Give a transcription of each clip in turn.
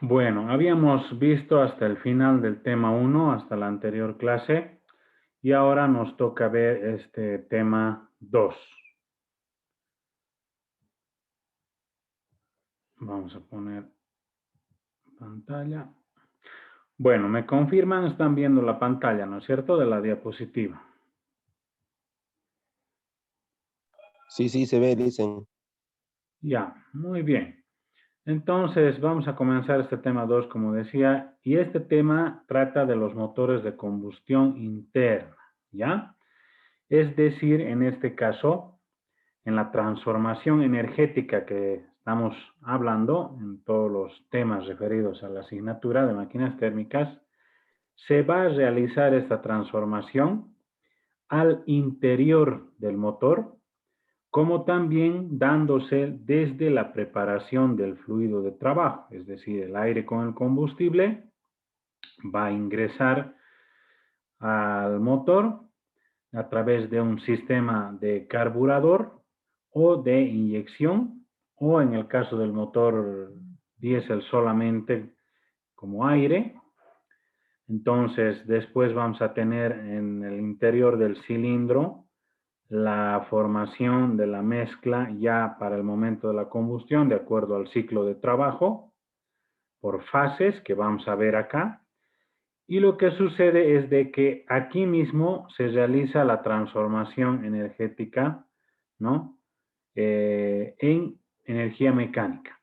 Bueno, habíamos visto hasta el final del tema 1, hasta la anterior clase, y ahora nos toca ver este tema 2. Vamos a poner pantalla. Bueno, me confirman, están viendo la pantalla, ¿no es cierto?, de la diapositiva. Sí, sí, se ve, dicen. Ya, muy bien. Entonces, vamos a comenzar este tema 2, como decía, y este tema trata de los motores de combustión interna, ¿ya? Es decir, en este caso, en la transformación energética que estamos hablando, en todos los temas referidos a la asignatura de máquinas térmicas, se va a realizar esta transformación al interior del motor, como también dándose desde la preparación del fluido de trabajo, es decir, el aire con el combustible va a ingresar al motor a través de un sistema de carburador o de inyección, o en el caso del motor diésel solamente como aire. Entonces, después vamos a tener en el interior del cilindro la formación de la mezcla ya para el momento de la combustión, de acuerdo al ciclo de trabajo, por fases que vamos a ver acá. Y lo que sucede es de que aquí mismo se realiza la transformación energética, ¿no? En energía mecánica.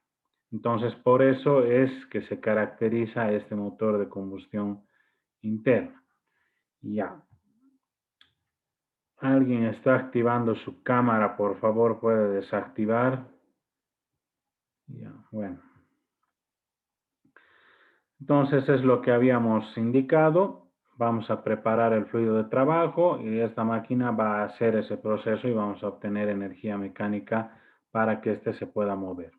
Entonces, por eso es que se caracteriza este motor de combustión interna. Ya. Alguien está activando su cámara, por favor, puede desactivar. Ya, bueno. Entonces es lo que habíamos indicado. Vamos a preparar el fluido de trabajo y esta máquina va a hacer ese proceso y vamos a obtener energía mecánica para que éste se pueda mover.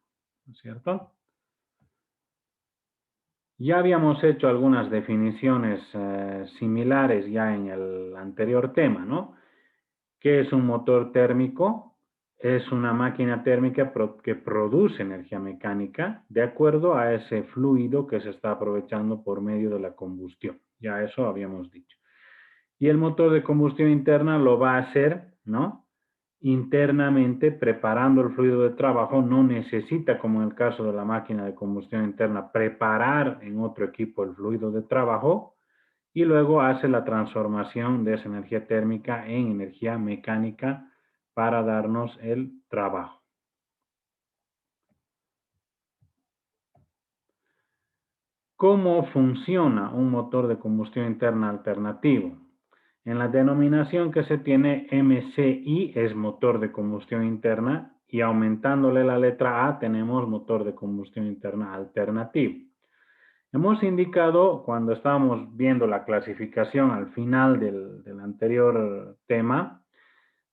¿No es cierto? Ya habíamos hecho algunas definiciones similares ya en el anterior tema, ¿no? ¿Qué es un motor térmico? Es una máquina térmica que produce energía mecánica de acuerdo a ese fluido que se está aprovechando por medio de la combustión. Ya eso habíamos dicho. Y el motor de combustión interna lo va a hacer, ¿no? Internamente, preparando el fluido de trabajo. No necesita, como en el caso de la máquina de combustión interna, preparar en otro equipo el fluido de trabajo, y luego hace la transformación de esa energía térmica en energía mecánica para darnos el trabajo. ¿Cómo funciona un motor de combustión interna alternativo? En la denominación que se tiene, MCI es motor de combustión interna, y aumentándole la letra A tenemos motor de combustión interna alternativo. Hemos indicado, cuando estábamos viendo la clasificación al final del anterior tema,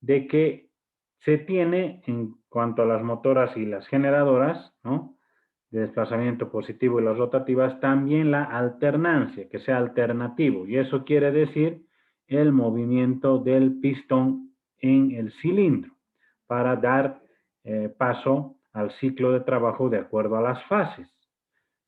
de que se tiene, en cuanto a las motoras y las generadoras, ¿no?, de desplazamiento positivo y las rotativas, también la alternancia, que sea alternativo. Y eso quiere decir el movimiento del pistón en el cilindro para dar paso al ciclo de trabajo de acuerdo a las fases.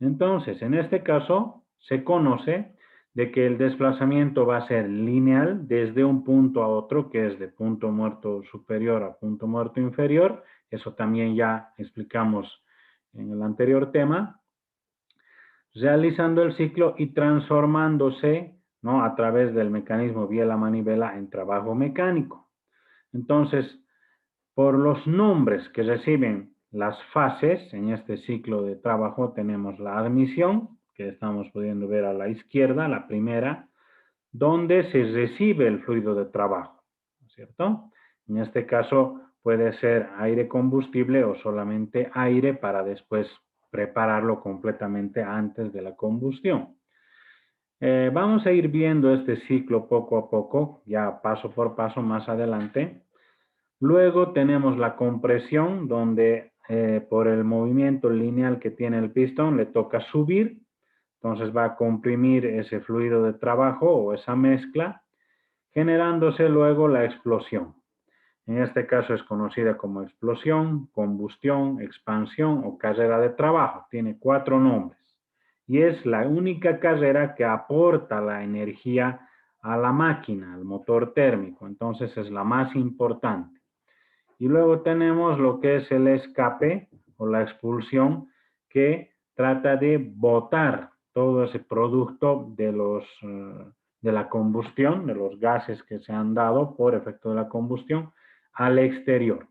Entonces, en este caso, se conoce de que el desplazamiento va a ser lineal desde un punto a otro, que es de punto muerto superior a punto muerto inferior. Eso también ya explicamos en el anterior tema. Realizando el ciclo y transformándose, ¿no?, a través del mecanismo vía la manivela en trabajo mecánico. Entonces, por los nombres que reciben las fases en este ciclo de trabajo, tenemos la admisión, que estamos pudiendo ver a la izquierda, la primera, donde se recibe el fluido de trabajo, ¿no es cierto? En este caso puede ser aire combustible o solamente aire para después prepararlo completamente antes de la combustión. Vamos a ir viendo este ciclo poco a poco, ya paso por paso más adelante. Luego tenemos la compresión, donde por el movimiento lineal que tiene el pistón le toca subir, entonces va a comprimir ese fluido de trabajo o esa mezcla, generándose luego la explosión. En este caso es conocida como explosión, combustión, expansión o carrera de trabajo. Tiene 4 nombres. y es la única carrera que aporta la energía a la máquina, al motor térmico. Entonces es la más importante. Y luego tenemos lo que es el escape o la expulsión, que trata de botar todo ese producto de la combustión, de los gases que se han dado por efecto de la combustión, al exterior.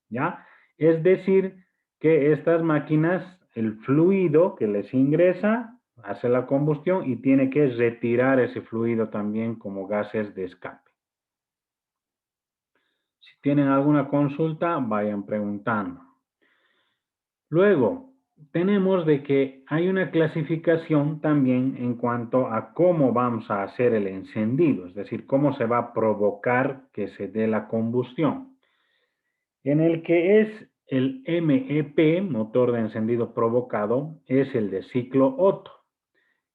¿Ya? Es decir, que estas máquinas, el fluido que les ingresa, hace la combustión y tiene que retirar ese fluido también como gases de escape. Si tienen alguna consulta, vayan preguntando. Luego, tenemos de que hay una clasificación también en cuanto a cómo vamos a hacer el encendido, es decir, cómo se va a provocar que se dé la combustión. En el que es el MEP, motor de encendido provocado, es el de ciclo Otto,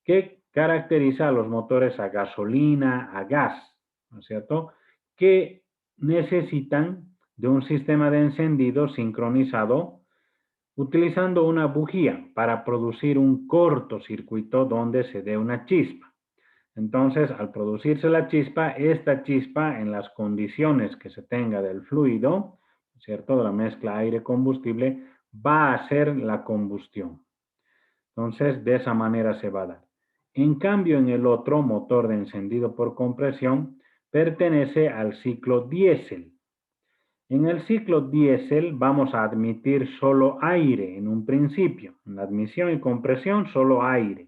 que caracteriza a los motores a gasolina, a gas, ¿no es cierto?, que necesitan de un sistema de encendido sincronizado utilizando una bujía para producir un cortocircuito donde se dé una chispa. Entonces, al producirse la chispa, esta chispa en las condiciones que se tenga del fluido, ¿cierto?, de la mezcla aire-combustible, va a hacer la combustión. Entonces, de esa manera se va a dar. En cambio, en el otro motor de encendido por compresión, pertenece al ciclo diésel. En el ciclo diésel vamos a admitir solo aire en un principio. En la admisión y compresión, solo aire.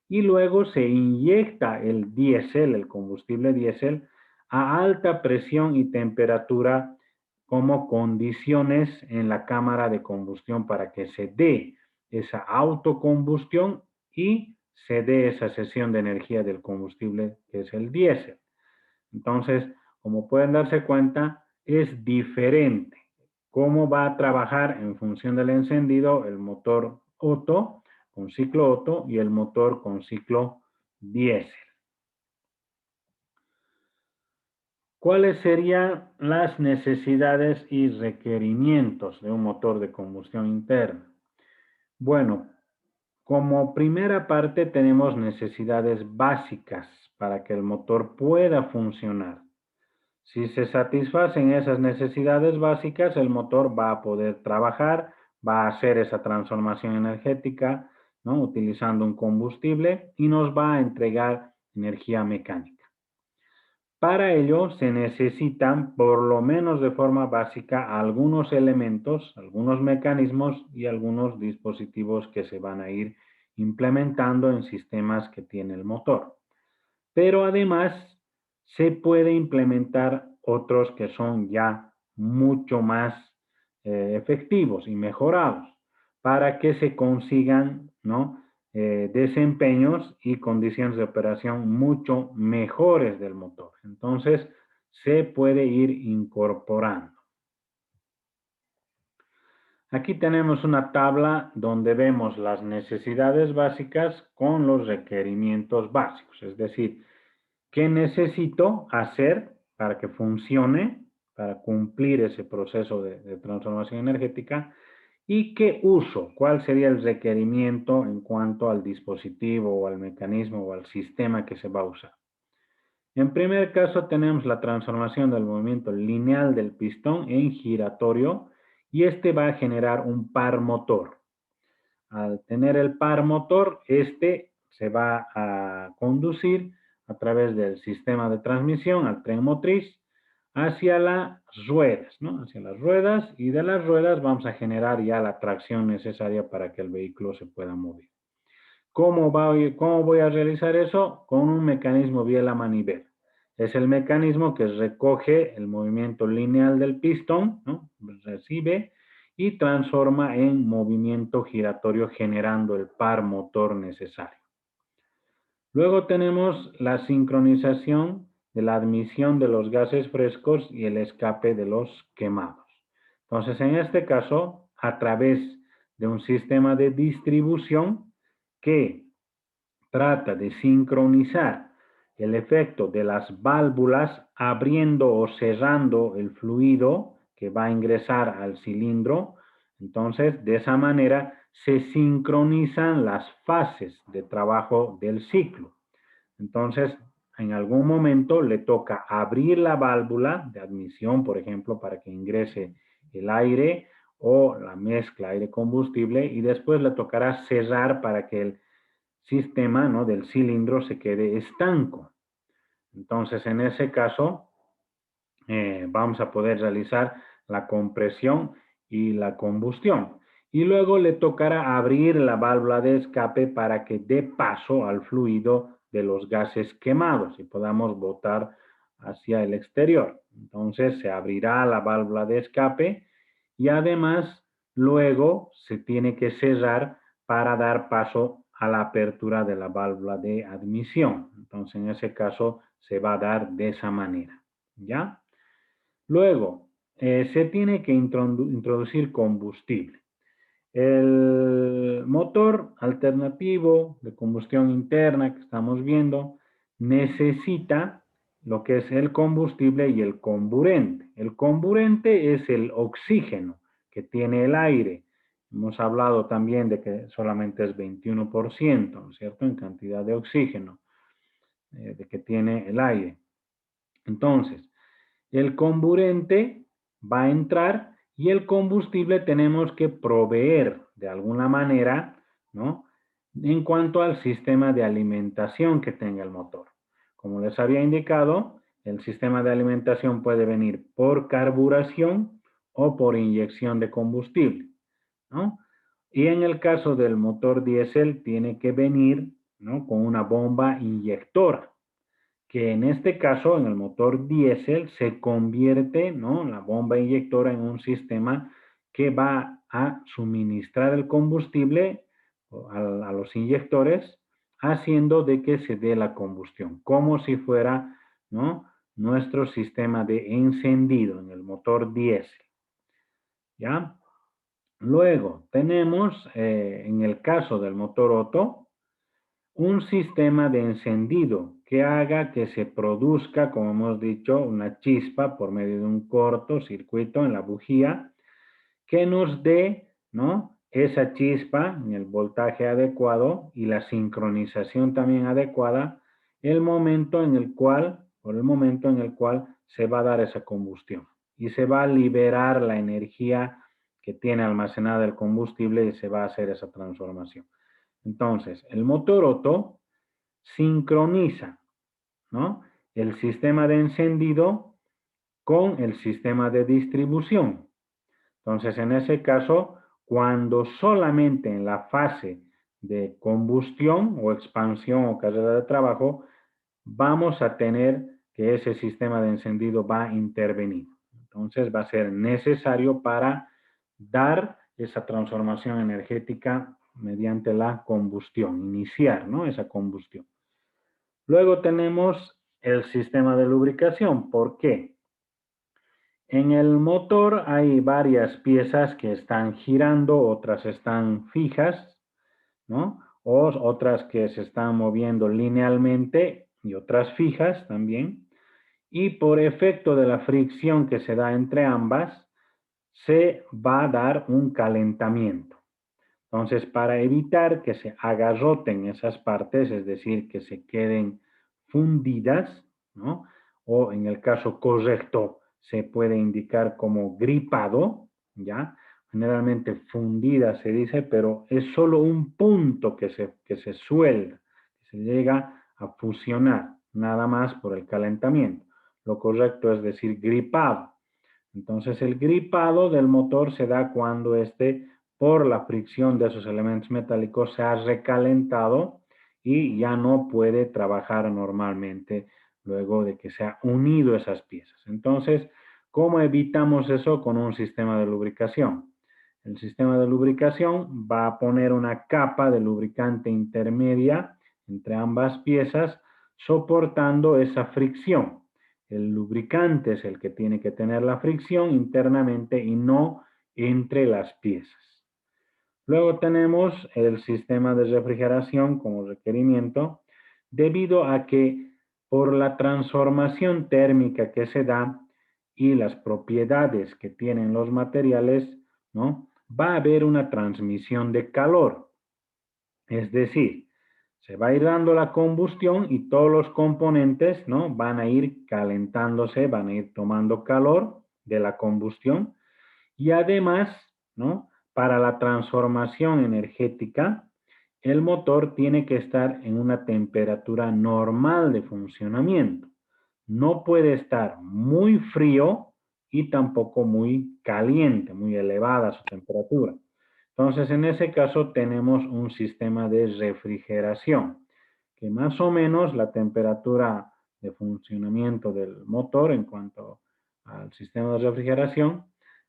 Y luego se inyecta el diésel, el combustible diésel, a alta presión y temperatura como condiciones en la cámara de combustión para que se dé esa autocombustión y se dé esa cesión de energía del combustible que es el diésel. Entonces, como pueden darse cuenta, es diferente cómo va a trabajar en función del encendido el motor Otto con ciclo Otto y el motor con ciclo diésel. ¿Cuáles serían las necesidades y requerimientos de un motor de combustión interna? Bueno, como primera parte tenemos necesidades básicas para que el motor pueda funcionar. Si se satisfacen esas necesidades básicas, el motor va a poder trabajar, va a hacer esa transformación energética, ¿no?, utilizando un combustible y nos va a entregar energía mecánica. Para ello se necesitan, por lo menos de forma básica, algunos elementos, algunos mecanismos y algunos dispositivos que se van a ir implementando en sistemas que tiene el motor. Pero además se puede implementar otros que son ya mucho más efectivos y mejorados para que se consigan, ¿no?, desempeños y condiciones de operación mucho mejores del motor. Entonces, se puede ir incorporando. Aquí tenemos una tabla donde vemos las necesidades básicas con los requerimientos básicos, es decir, ¿qué necesito hacer para que funcione, para cumplir ese proceso de transformación energética? ¿Y qué uso? ¿Cuál sería el requerimiento en cuanto al dispositivo o al mecanismo o al sistema que se va a usar? En primer caso tenemos la transformación del movimiento lineal del pistón en giratorio y este va a generar un par motor. Al tener el par motor, este se va a conducir a través del sistema de transmisión al tren motriz hacia las ruedas, ¿no?, hacia las ruedas, y de las ruedas vamos a generar ya la tracción necesaria para que el vehículo se pueda mover. ¿Cómo voy a realizar eso? Con un mecanismo biela manivela. Es el mecanismo que recoge el movimiento lineal del pistón, ¿no?, recibe y transforma en movimiento giratorio generando el par motor necesario. Luego tenemos la sincronización de la admisión de los gases frescos y el escape de los quemados. Entonces, en este caso, a través de un sistema de distribución que trata de sincronizar el efecto de las válvulas abriendo o cerrando el fluido que va a ingresar al cilindro. Entonces, de esa manera se sincronizan las fases de trabajo del ciclo. Entonces, en algún momento le toca abrir la válvula de admisión, por ejemplo, para que ingrese el aire o la mezcla aire-combustible, y después le tocará cerrar para que el sistema, ¿no?, del cilindro se quede estanco. Entonces, en ese caso, vamos a poder realizar la compresión y la combustión. Y luego le tocará abrir la válvula de escape para que dé paso al fluido de los gases quemados y podamos botar hacia el exterior. Entonces se abrirá la válvula de escape y además luego se tiene que cerrar para dar paso a la apertura de la válvula de admisión. Entonces en ese caso se va a dar de esa manera. ¿Ya? Luego, se tiene que introducir combustible. El motor alternativo de combustión interna que estamos viendo necesita lo que es el combustible y el comburente. El comburente es el oxígeno que tiene el aire. Hemos hablado también de que solamente es 21%, ¿no es cierto?, en cantidad de oxígeno de que tiene el aire. Entonces, el comburente va a entrar y el combustible tenemos que proveer de alguna manera, ¿no?, en cuanto al sistema de alimentación que tenga el motor. Como les había indicado, el sistema de alimentación puede venir por carburación o por inyección de combustible, ¿no? Y en el caso del motor diésel tiene que venir, ¿no?, con una bomba inyectora, que en este caso, en el motor diésel, se convierte, ¿no?, la bomba inyectora en un sistema que va a suministrar el combustible a los inyectores, haciendo de que se dé la combustión, como si fuera, ¿no?, nuestro sistema de encendido en el motor diésel. ¿Ya? Luego tenemos, en el caso del motor Otto, un sistema de encendido que haga que se produzca, como hemos dicho, una chispa por medio de un cortocircuito en la bujía que nos dé, ¿no?, esa chispa en el voltaje adecuado y la sincronización también adecuada, por el momento en el cual se va a dar esa combustión y se va a liberar la energía que tiene almacenada el combustible y se va a hacer esa transformación. Entonces, el motor Otto sincroniza, ¿no?, el sistema de encendido con el sistema de distribución. Entonces, en ese caso, cuando solamente en la fase de combustión o expansión o carrera de trabajo, vamos a tener que ese sistema de encendido va a intervenir. Entonces, va a ser necesario para dar esa transformación energética mediante la combustión, iniciar, ¿no?, esa combustión. Luego tenemos el sistema de lubricación. ¿Por qué? En el motor hay varias piezas que están girando, otras están fijas, ¿no?, o otras que se están moviendo linealmente y otras fijas también. Y por efecto de la fricción que se da entre ambas, se va a dar un calentamiento. Entonces, para evitar que se agarroten esas partes, es decir, que se queden fundidas, ¿no?, o en el caso correcto se puede indicar como gripado, ¿ya? Generalmente fundida se dice, pero es solo un punto que se suelda, que se llega a fusionar, nada más por el calentamiento. Lo correcto es decir gripado. Entonces, el gripado del motor se da cuando por la fricción de esos elementos metálicos, se ha recalentado y ya no puede trabajar normalmente luego de que se ha unido esas piezas. Entonces, ¿cómo evitamos eso? Con un sistema de lubricación. El sistema de lubricación va a poner una capa de lubricante intermedia entre ambas piezas, soportando esa fricción. El lubricante es el que tiene que tener la fricción internamente y no entre las piezas. Luego tenemos el sistema de refrigeración como requerimiento, debido a que por la transformación térmica que se da y las propiedades que tienen los materiales, ¿no?, va a haber una transmisión de calor. Es decir, se va a ir dando la combustión y todos los componentes, ¿no?, van a ir calentándose, van a ir tomando calor de la combustión y además, ¿no?, para la transformación energética, el motor tiene que estar en una temperatura normal de funcionamiento. No puede estar muy frío y tampoco muy caliente, muy elevada su temperatura. Entonces, en ese caso tenemos un sistema de refrigeración, que más o menos la temperatura de funcionamiento del motor en cuanto al sistema de refrigeración,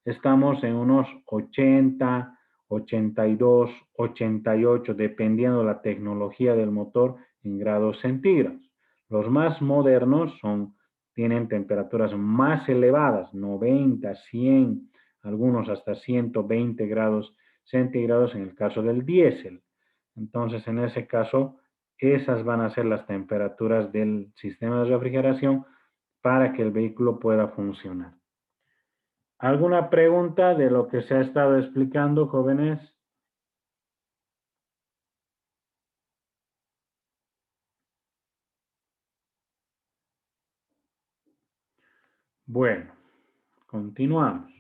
estamos en unos 80, 82, 88, dependiendo de la tecnología del motor en grados centígrados. Los más modernos tienen temperaturas más elevadas, 90, 100, algunos hasta 120 grados centígrados en el caso del diésel. Entonces, en ese caso, esas van a ser las temperaturas del sistema de refrigeración para que el vehículo pueda funcionar. ¿Alguna pregunta de lo que se ha estado explicando, jóvenes? Bueno, continuamos.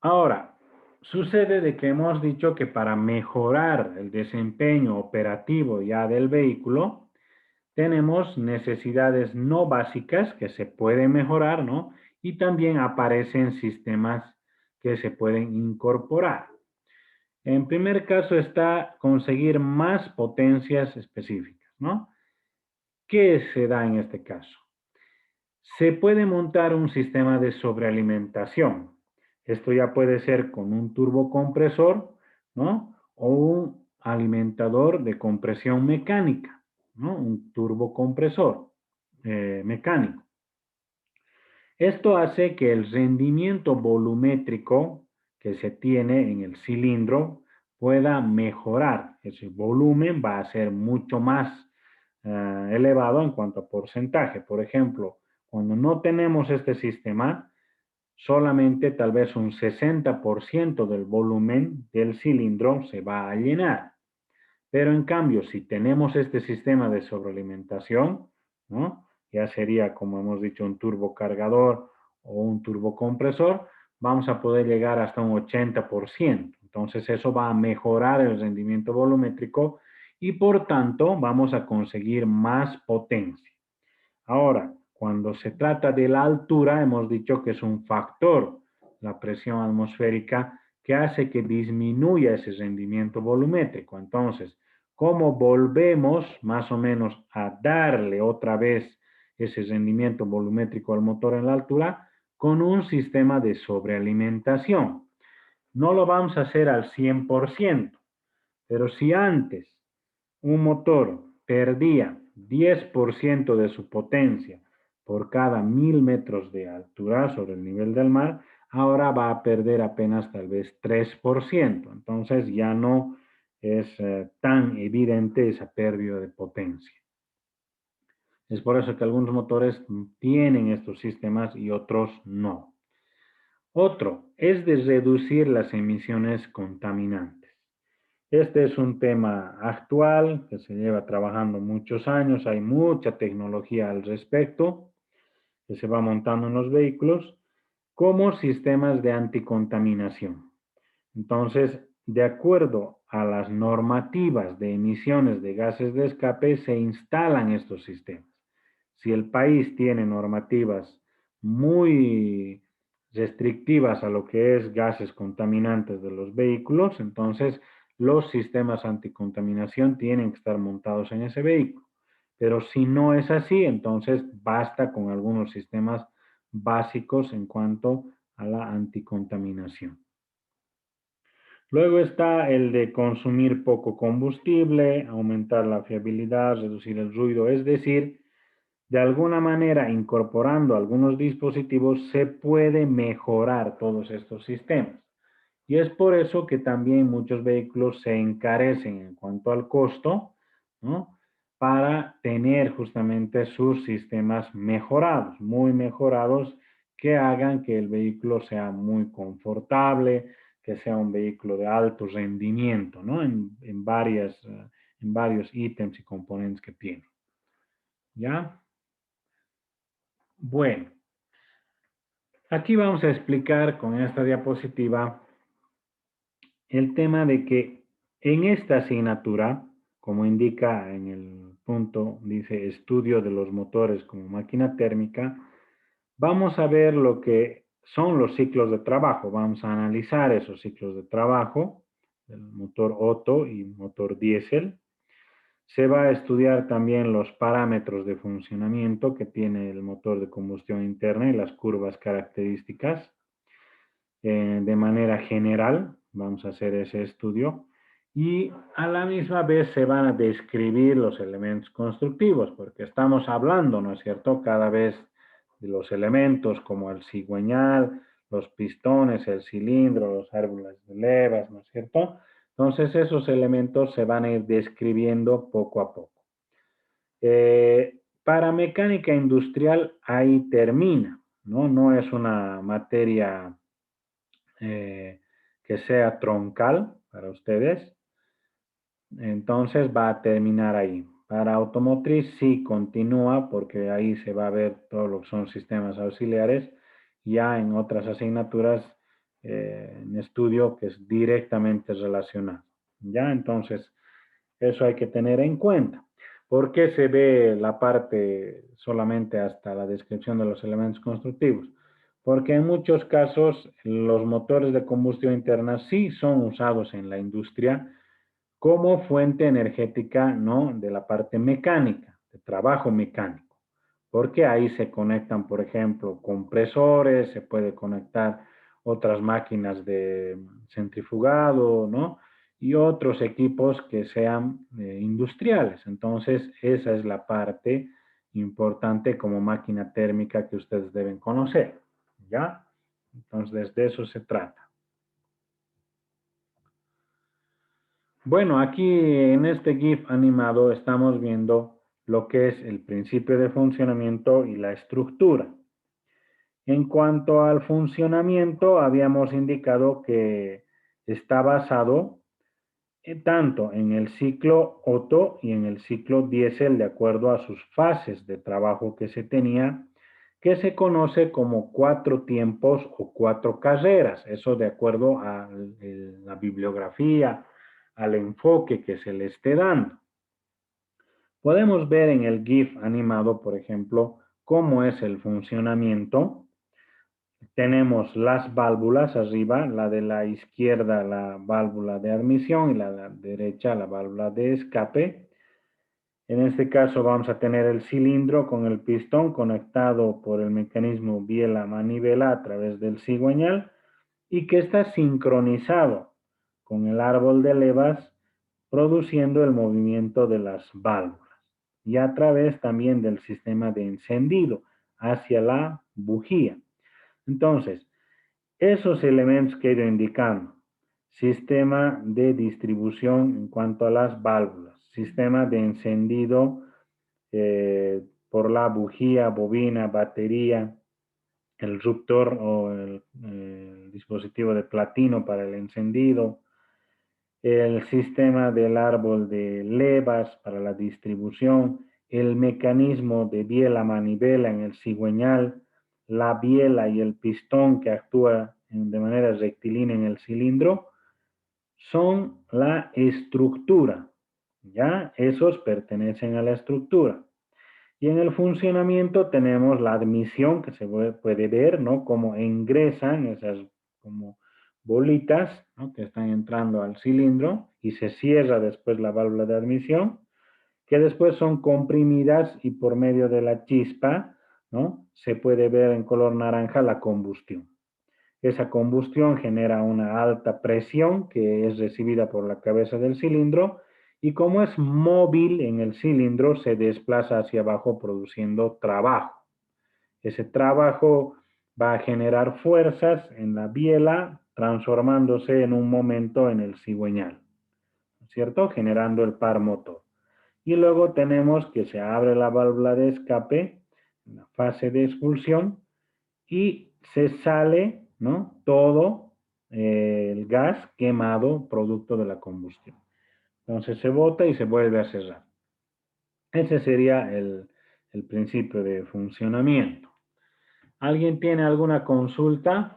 Ahora, sucede de que hemos dicho que para mejorar el desempeño operativo ya del vehículo, tenemos necesidades no básicas que se pueden mejorar, ¿no? Y también aparecen sistemas que se pueden incorporar. En primer caso está conseguir más potencias específicas, ¿no? ¿Qué se da en este caso? Se puede montar un sistema de sobrealimentación. Esto ya puede ser con un turbocompresor, ¿no?, o un alimentador de compresión mecánica, ¿no?, un turbocompresor mecánico. Esto hace que el rendimiento volumétrico que se tiene en el cilindro pueda mejorar. Ese volumen va a ser mucho más elevado en cuanto a porcentaje. Por ejemplo, cuando no tenemos este sistema, solamente tal vez un 60% del volumen del cilindro se va a llenar. Pero en cambio, si tenemos este sistema de sobrealimentación, ¿no?, ya sería, como hemos dicho, un turbocargador o un turbocompresor, vamos a poder llegar hasta un 80%. Entonces, eso va a mejorar el rendimiento volumétrico y, por tanto, vamos a conseguir más potencia. Ahora, cuando se trata de la altura, hemos dicho que es un factor, la presión atmosférica, que hace que disminuya ese rendimiento volumétrico. Entonces, ¿cómo volvemos más o menos a darle otra vez ese rendimiento volumétrico al motor en la altura? Con un sistema de sobrealimentación. No lo vamos a hacer al 100%, pero si antes un motor perdía 10% de su potencia por cada 1000 metros de altura sobre el nivel del mar, ahora va a perder apenas tal vez 3%. Entonces ya no es tan evidente esa pérdida de potencia. Es por eso que algunos motores tienen estos sistemas y otros no. Otro es de reducir las emisiones contaminantes. Este es un tema actual que se lleva trabajando muchos años, hay mucha tecnología al respecto que se va montando en los vehículos como sistemas de anticontaminación. Entonces, de acuerdo a las normativas de emisiones de gases de escape, se instalan estos sistemas. Si el país tiene normativas muy restrictivas a lo que es gases contaminantes de los vehículos, entonces los sistemas anticontaminación tienen que estar montados en ese vehículo. Pero si no es así, entonces basta con algunos sistemas básicos en cuanto a la anticontaminación. Luego está el de consumir poco combustible, aumentar la fiabilidad, reducir el ruido, es decir, de alguna manera incorporando algunos dispositivos se puede mejorar todos estos sistemas. Y es por eso que también muchos vehículos se encarecen en cuanto al costo, ¿no?, para tener justamente sus sistemas mejorados, muy mejorados, que hagan que el vehículo sea muy confortable, que sea un vehículo de alto rendimiento, ¿no? En varios ítems y componentes que tiene. ¿Ya? Bueno, aquí vamos a explicar con esta diapositiva el tema de que en esta asignatura, como indica en el punto, dice estudio de los motores como máquina térmica, vamos a ver lo que son los ciclos de trabajo. Vamos a analizar esos ciclos de trabajo del motor Otto y motor diésel. Se va a estudiar también los parámetros de funcionamiento que tiene el motor de combustión interna y las curvas características. De manera general, vamos a hacer ese estudio. Y a la misma vez se van a describir los elementos constructivos, porque estamos hablando, ¿no es cierto?, cada vez de los elementos como el cigüeñal, los pistones, el cilindro, los árboles de levas, ¿no es cierto? Entonces esos elementos se van a ir describiendo poco a poco. Para mecánica industrial ahí termina, ¿no? No es una materia que sea troncal para ustedes. Entonces va a terminar ahí. Para automotriz sí continúa porque ahí se va a ver todo lo que son sistemas auxiliares. Ya en otras asignaturas en estudio que es directamente relacionado. ¿Ya? Entonces eso hay que tener en cuenta. ¿Por qué se ve la parte solamente hasta la descripción de los elementos constructivos? Porque en muchos casos los motores de combustión interna sí son usados en la industria como fuente energética, ¿no?, de la parte mecánica, de trabajo mecánico. Porque ahí se conectan, por ejemplo, compresores, se puede conectar otras máquinas de centrifugado, ¿no? Y otros equipos que sean industriales. Entonces, esa es la parte importante como máquina térmica que ustedes deben conocer, ¿ya? Entonces, de eso se trata. Bueno, aquí en este GIF animado estamos viendo lo que es el principio de funcionamiento y la estructura. En cuanto al funcionamiento, habíamos indicado que está basado tanto en el ciclo Otto y en el ciclo diésel de acuerdo a sus fases de trabajo que se tenía, que se conoce como 4 tiempos o 4 carreras, eso de acuerdo a la bibliografía, al enfoque que se le esté dando. Podemos ver en el GIF animado, por ejemplo, cómo es el funcionamiento. Tenemos las válvulas arriba, la de la izquierda la válvula de admisión y la de la derecha la válvula de escape. En este caso vamos a tener el cilindro con el pistón conectado por el mecanismo biela-manivela a través del cigüeñal y que está sincronizado con el árbol de levas produciendo el movimiento de las válvulas y a través también del sistema de encendido hacia la bujía. Entonces, esos elementos que he ido indicando, sistema de distribución en cuanto a las válvulas, sistema de encendido por la bujía, bobina, batería, el ruptor o el dispositivo de platino para el encendido, el sistema del árbol de levas para la distribución, el mecanismo de biela-manivela en el cigüeñal, la biela y el pistón que actúa de manera rectilínea en el cilindro, son la estructura, ¿ya? Esos pertenecen a la estructura. Y en el funcionamiento tenemos la admisión que se puede ver, ¿no? Cómo ingresan esas como bolitas, ¿no?, que están entrando al cilindro y se cierra después la válvula de admisión, que después son comprimidas y por medio de la chispa, ¿no?, se puede ver en color naranja la combustión. Esa combustión genera una alta presión que es recibida por la cabeza del cilindro y como es móvil en el cilindro se desplaza hacia abajo produciendo trabajo. Ese trabajo va a generar fuerzas en la biela transformándose en un momento en el cigüeñal, ¿cierto? Generando el par motor. Y luego tenemos que se abre la válvula de escape en la fase de expulsión y se sale, ¿no? Todo el gas quemado producto de la combustión. Entonces se bota y se vuelve a cerrar. Ese sería el principio de funcionamiento. ¿Alguien tiene alguna consulta?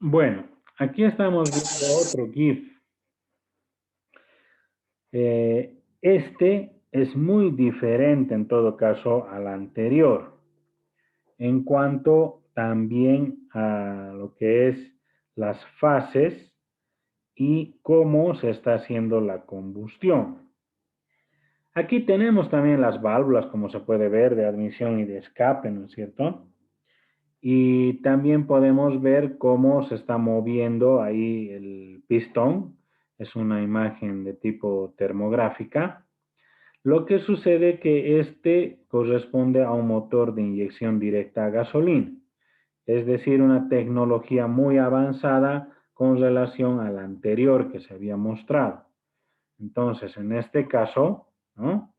Bueno, aquí estamos viendo otro GIF. Este es muy diferente en todo caso al anterior, en cuanto también a lo que es las fases y cómo se está haciendo la combustión. Aquí tenemos también las válvulas, como se puede ver, de admisión y de escape, ¿no es cierto? Y también podemos ver cómo se está moviendo ahí el pistón. Es una imagen de tipo termográfica. Lo que sucede que este corresponde a un motor de inyección directa a gasolina, es decir, una tecnología muy avanzada con relación a la anterior que se había mostrado. Entonces, en este caso, ¿no?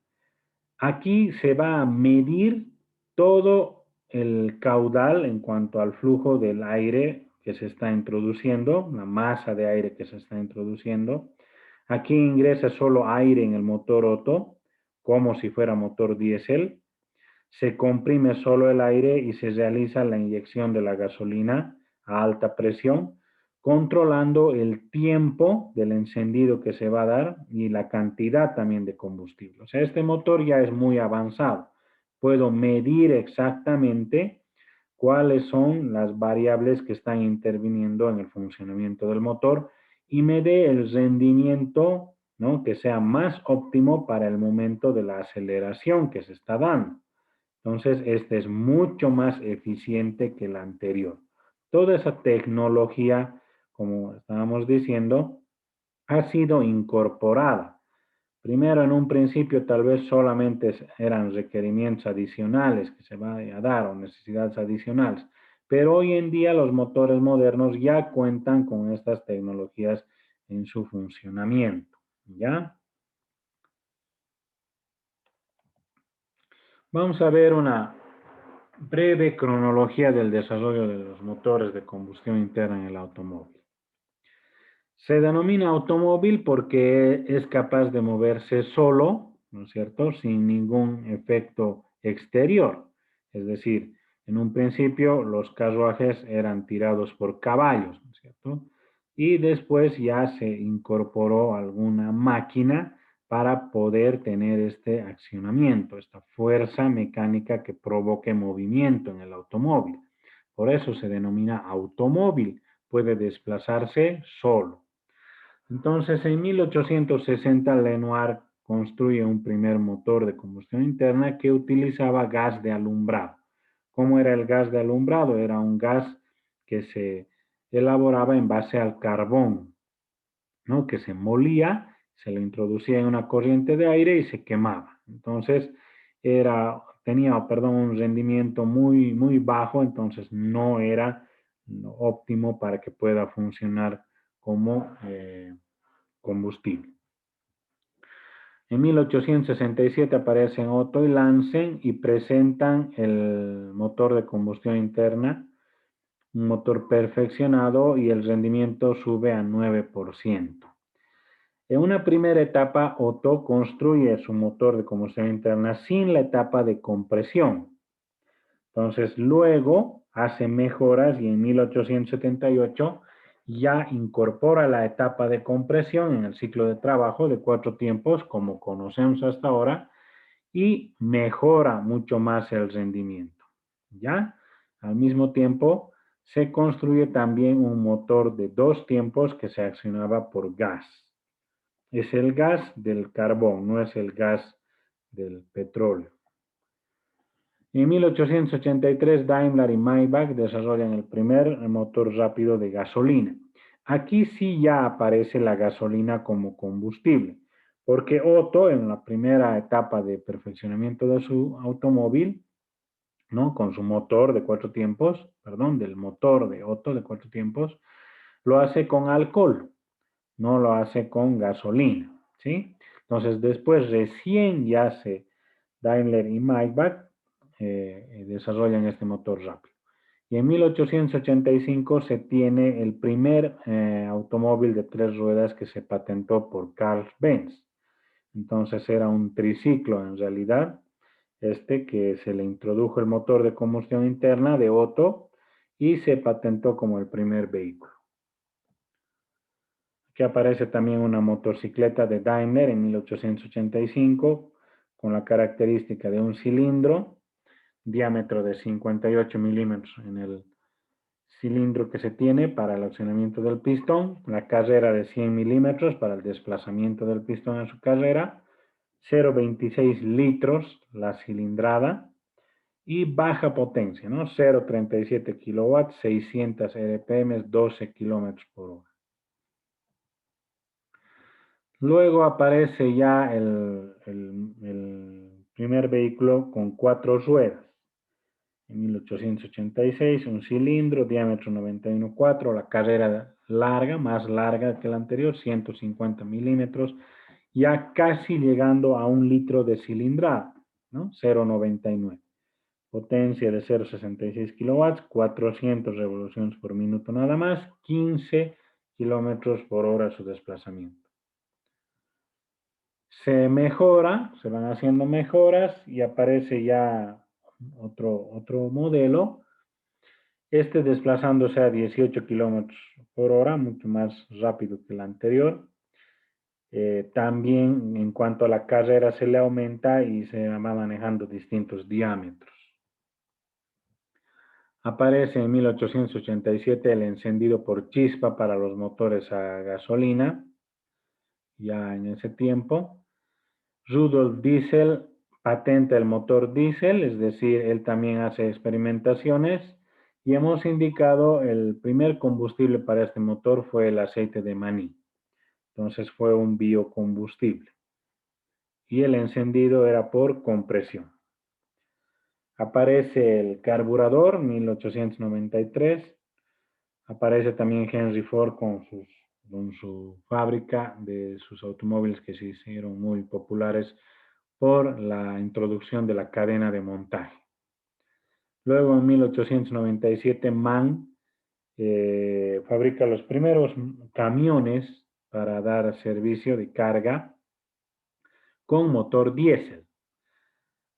Aquí se va a medir todo el caudal en cuanto al flujo del aire que se está introduciendo, la masa de aire que se está introduciendo. Aquí ingresa solo aire en el motor Otto, como si fuera motor diésel. Se comprime solo el aire y se realiza la inyección de la gasolina a alta presión, controlando el tiempo del encendido que se va a dar y la cantidad también de combustible. O sea, este motor ya es muy avanzado. Puedo medir exactamente cuáles son las variables que están interviniendo en el funcionamiento del motor y me dé el rendimiento, ¿no?, que sea más óptimo para el momento de la aceleración que se está dando. Entonces, este es mucho más eficiente que el anterior. Toda esa tecnología, como estábamos diciendo, ha sido incorporada. Primero, en un principio, tal vez solamente eran requerimientos adicionales que se van a dar o necesidades adicionales, pero hoy en día los motores modernos ya cuentan con estas tecnologías en su funcionamiento, ¿ya? Vamos a ver una breve cronología del desarrollo de los motores de combustión interna en el automóvil. Se denomina automóvil porque es capaz de moverse solo, ¿no es cierto?, sin ningún efecto exterior. Es decir, en un principio los carruajes eran tirados por caballos, ¿no es cierto? Y después ya se incorporó alguna máquina para poder tener este accionamiento, esta fuerza mecánica que provoque movimiento en el automóvil. Por eso se denomina automóvil, puede desplazarse solo. Entonces, en 1860, Lenoir construye un primer motor de combustión interna que utilizaba gas de alumbrado. ¿Cómo era el gas de alumbrado? Era un gas que se elaboraba en base al carbón, ¿no?, que se molía, se lo introducía en una corriente de aire y se quemaba. Entonces, tenía, perdón, un rendimiento muy, muy bajo, entonces no era óptimo para que pueda funcionar como combustible. En 1867 aparecen Otto y Lansen y presentan el motor de combustión interna, un motor perfeccionado y el rendimiento sube a 9%. En una primera etapa, Otto construye su motor de combustión interna sin la etapa de compresión. Entonces, luego hace mejoras y en 1878 ya incorpora la etapa de compresión en el ciclo de trabajo de 4 tiempos, como conocemos hasta ahora, y mejora mucho más el rendimiento. ¿Ya? Al mismo tiempo, se construye también un motor de 2 tiempos que se accionaba por gas. Es el gas del carbón, no es el gas del petróleo. En 1883, Daimler y Maybach desarrollan el primer motor rápido de gasolina. Aquí sí ya aparece la gasolina como combustible, porque Otto, en la primera etapa de perfeccionamiento de su automóvil, ¿no?, con su motor de 4 tiempos, perdón, del motor de Otto de 4 tiempos, lo hace con alcohol, no lo hace con gasolina, ¿sí? Entonces, después recién ya se Daimler y Maybach desarrollan este motor rápido. Y en 1885 se tiene el primer automóvil de 3 ruedas que se patentó por Carl Benz. Entonces era un triciclo en realidad, que se le introdujo el motor de combustión interna de Otto y se patentó como el primer vehículo. Aquí aparece también una motocicleta de Daimler en 1885 con la característica de un cilindro, diámetro de 58 milímetros en el cilindro que se tiene para el accionamiento del pistón, la carrera de 100 milímetros para el desplazamiento del pistón en su carrera, 0,26 litros la cilindrada y baja potencia, ¿no? 0,37 kilowatts, 600 RPM, 12 kilómetros por hora. Luego aparece ya el primer vehículo con 4 ruedas. En 1886, un cilindro, diámetro 91,4, la carrera larga, más larga que la anterior, 150 milímetros, ya casi llegando a 1 litro de cilindrada, ¿no? 0,99. Potencia de 0,66 kilowatts, 400 revoluciones por minuto nada más, 15 kilómetros por hora su desplazamiento. Se mejora, se van haciendo mejoras y aparece ya otro modelo, desplazándose a 18 kilómetros por hora, mucho más rápido que el anterior. También en cuanto a la carrera se le aumenta y se va manejando distintos diámetros. Aparece en 1887 el encendido por chispa para los motores a gasolina, ya en ese tiempo. Rudolf Diesel patenta el motor diésel, es decir, él también hace experimentaciones y hemos indicado el primer combustible para este motor fue el aceite de maní. Entonces fue un biocombustible y el encendido era por compresión. Aparece el carburador, 1893. Aparece también Henry Ford con su fábrica de sus automóviles que se hicieron muy populares por la introducción de la cadena de montaje. Luego, en 1897, MAN fabrica los primeros camiones para dar servicio de carga con motor diésel.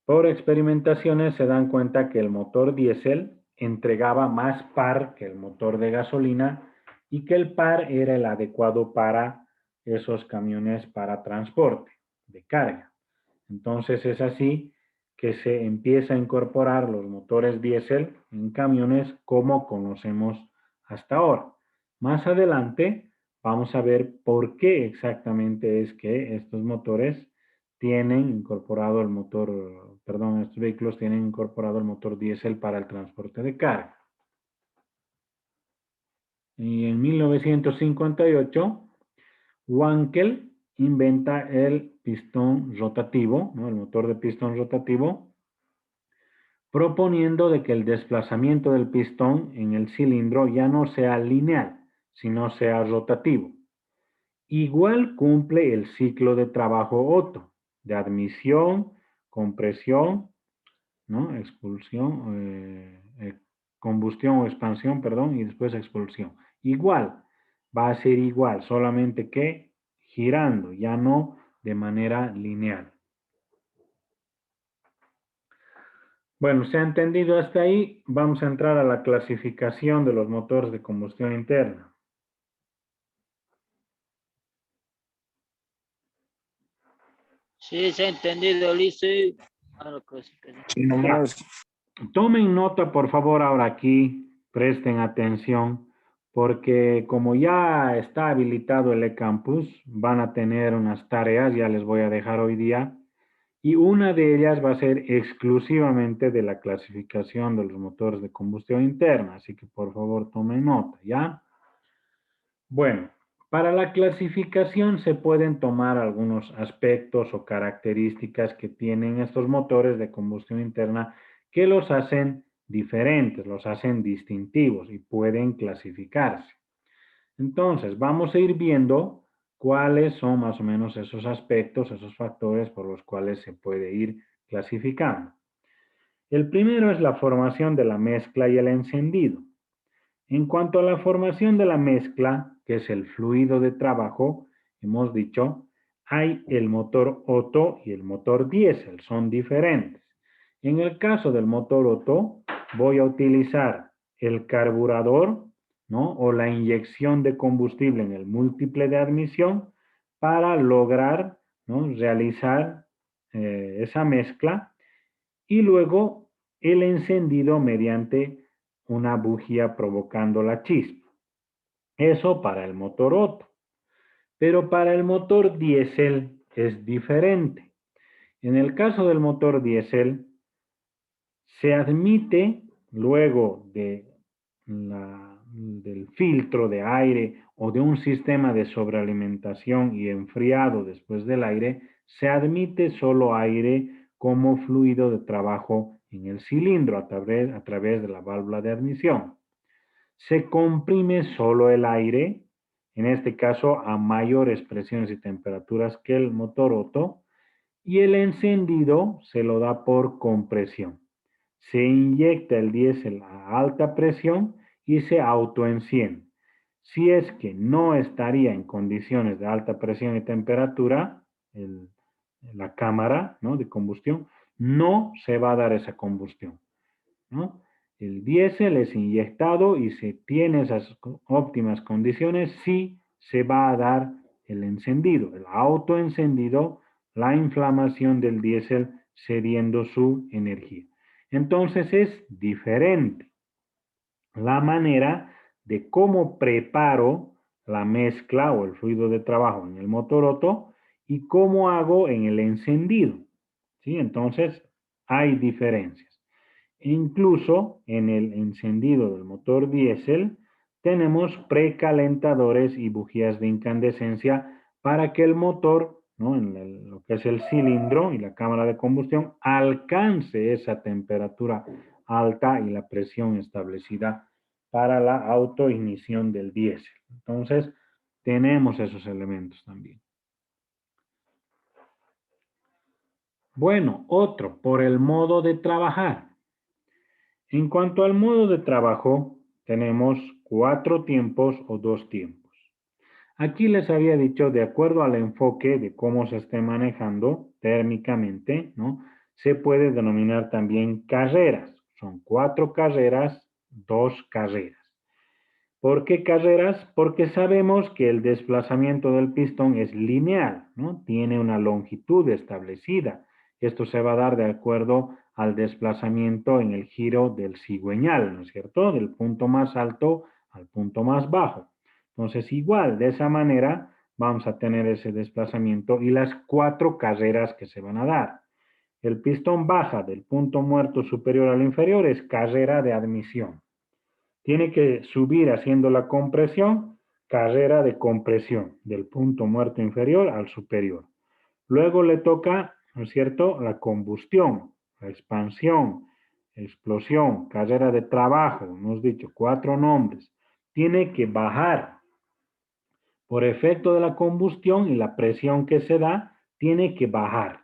Por experimentaciones se dan cuenta que el motor diésel entregaba más par que el motor de gasolina y que el par era el adecuado para esos camiones para transporte de carga. Entonces es así que se empieza a incorporar los motores diésel en camiones como conocemos hasta ahora. Más adelante vamos a ver por qué exactamente es que estos motores tienen incorporado el motor, perdón, estos vehículos tienen incorporado el motor diésel para el transporte de carga. Y en 1958, Wankel inventa el pistón rotativo, ¿no? El motor de pistón rotativo, proponiendo de que el desplazamiento del pistón en el cilindro ya no sea lineal, sino sea rotativo. Igual cumple el ciclo de trabajo Otto, de admisión, compresión, ¿no? Expulsión, combustión o expansión, perdón, y después expulsión. Igual, va a ser igual, solamente que girando, ya no de manera lineal. Bueno, se ha entendido hasta ahí, vamos a entrar a la clasificación de los motores de combustión interna. Sí, se ha entendido, listo. Tomen nota, por favor, ahora aquí, presten atención, porque como ya está habilitado el eCampus, van a tener unas tareas, ya les voy a dejar hoy día, y una de ellas va a ser exclusivamente de la clasificación de los motores de combustión interna, así que por favor tomen nota, ¿ya? Bueno, para la clasificación se pueden tomar algunos aspectos o características que tienen estos motores de combustión interna que los hacen diferentes, los hacen distintivos y pueden clasificarse. Entonces, vamos a ir viendo cuáles son más o menos esos aspectos, esos factores por los cuales se puede ir clasificando. El primero es la formación de la mezcla y el encendido. En cuanto a la formación de la mezcla, que es el fluido de trabajo, hemos dicho, hay el motor Otto y el motor diésel, son diferentes. En el caso del motor Otto, voy a utilizar el carburador, ¿no? O la inyección de combustible en el múltiple de admisión para lograr, ¿no? Realizar esa mezcla y luego el encendido mediante una bujía provocando la chispa. Eso para el motor Otto. Pero para el motor diésel es diferente. En el caso del motor diésel, se admite luego del filtro de aire o de un sistema de sobrealimentación y enfriado después del aire, se admite solo aire como fluido de trabajo en el cilindro a través de la válvula de admisión. Se comprime solo el aire, en este caso a mayores presiones y temperaturas que el motor Otto, y el encendido se lo da por compresión. Se inyecta el diésel a alta presión y se autoenciende. Si es que no estaría en condiciones de alta presión y temperatura, la cámara, ¿no?, de combustión, no se va a dar esa combustión, ¿no? El diésel es inyectado y se tiene esas óptimas condiciones si se va a dar el encendido, el autoencendido, la inflamación del diésel cediendo su energía. Entonces es diferente la manera de cómo preparo la mezcla o el fluido de trabajo en el motor Otto y cómo hago en el encendido, ¿sí? Entonces hay diferencias. Incluso en el encendido del motor diésel tenemos precalentadores y bujías de incandescencia para que el motor, ¿no?, en lo que es el cilindro y la cámara de combustión, alcance esa temperatura alta y la presión establecida para la autoignición del diésel. Entonces, tenemos esos elementos también. Bueno, otro, por el modo de trabajar. En cuanto al modo de trabajo, tenemos 4 tiempos o 2 tiempos. Aquí les había dicho, de acuerdo al enfoque de cómo se esté manejando térmicamente, ¿no?, se puede denominar también carreras. Son 4 carreras, 2 carreras. ¿Por qué carreras? Porque sabemos que el desplazamiento del pistón es lineal, ¿no? Tiene una longitud establecida. Esto se va a dar de acuerdo al desplazamiento en el giro del cigüeñal, ¿no es cierto? Del punto más alto al punto más bajo. Entonces, igual, de esa manera, vamos a tener ese desplazamiento y las 4 carreras que se van a dar. El pistón baja del punto muerto superior al inferior, es carrera de admisión. Tiene que subir haciendo la compresión, carrera de compresión, del punto muerto inferior al superior. Luego le toca, ¿no es cierto?, la combustión, la expansión, explosión, carrera de trabajo, hemos dicho 4 nombres. Tiene que bajar. Por efecto de la combustión y la presión que se da, tiene que bajar.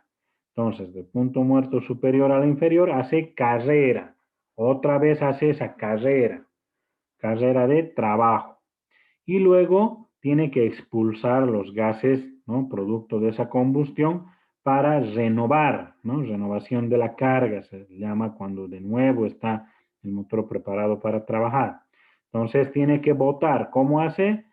Entonces, del punto muerto superior al inferior hace carrera. Otra vez hace esa carrera de trabajo. Y luego tiene que expulsar los gases, ¿no?, producto de esa combustión para renovar, ¿no? Renovación de la carga, se llama cuando de nuevo está el motor preparado para trabajar. Entonces tiene que botar. ¿Cómo hace?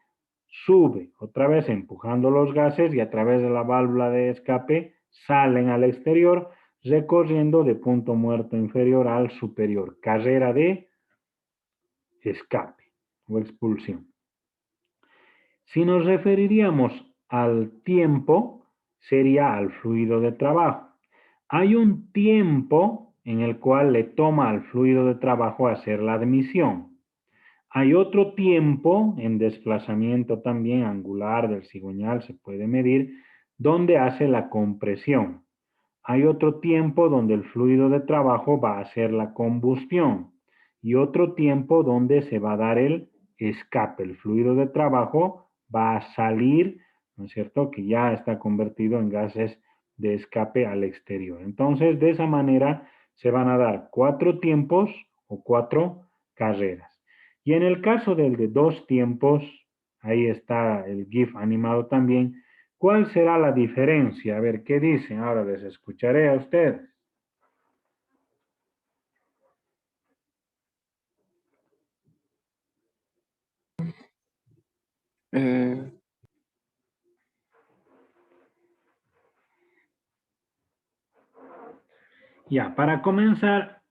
Sube, otra vez empujando los gases y a través de la válvula de escape salen al exterior, recorriendo de punto muerto inferior al superior. Carrera de escape o expulsión. Si nos referiríamos al tiempo, sería al fluido de trabajo. Hay un tiempo en el cual le toma al fluido de trabajo hacer la admisión. Hay otro tiempo en desplazamiento también angular del cigüeñal, se puede medir, donde hace la compresión. Hay otro tiempo donde el fluido de trabajo va a hacer la combustión y otro tiempo donde se va a dar el escape, el fluido de trabajo va a salir, ¿no es cierto?, que ya está convertido en gases de escape al exterior. Entonces, de esa manera se van a dar 4 tiempos o 4 carreras. Y en el caso del de 2 tiempos, ahí está el GIF animado también, ¿cuál será la diferencia? A ver, ¿qué dicen? Ahora les escucharé a ustedes. Eh, Ya, para comenzar,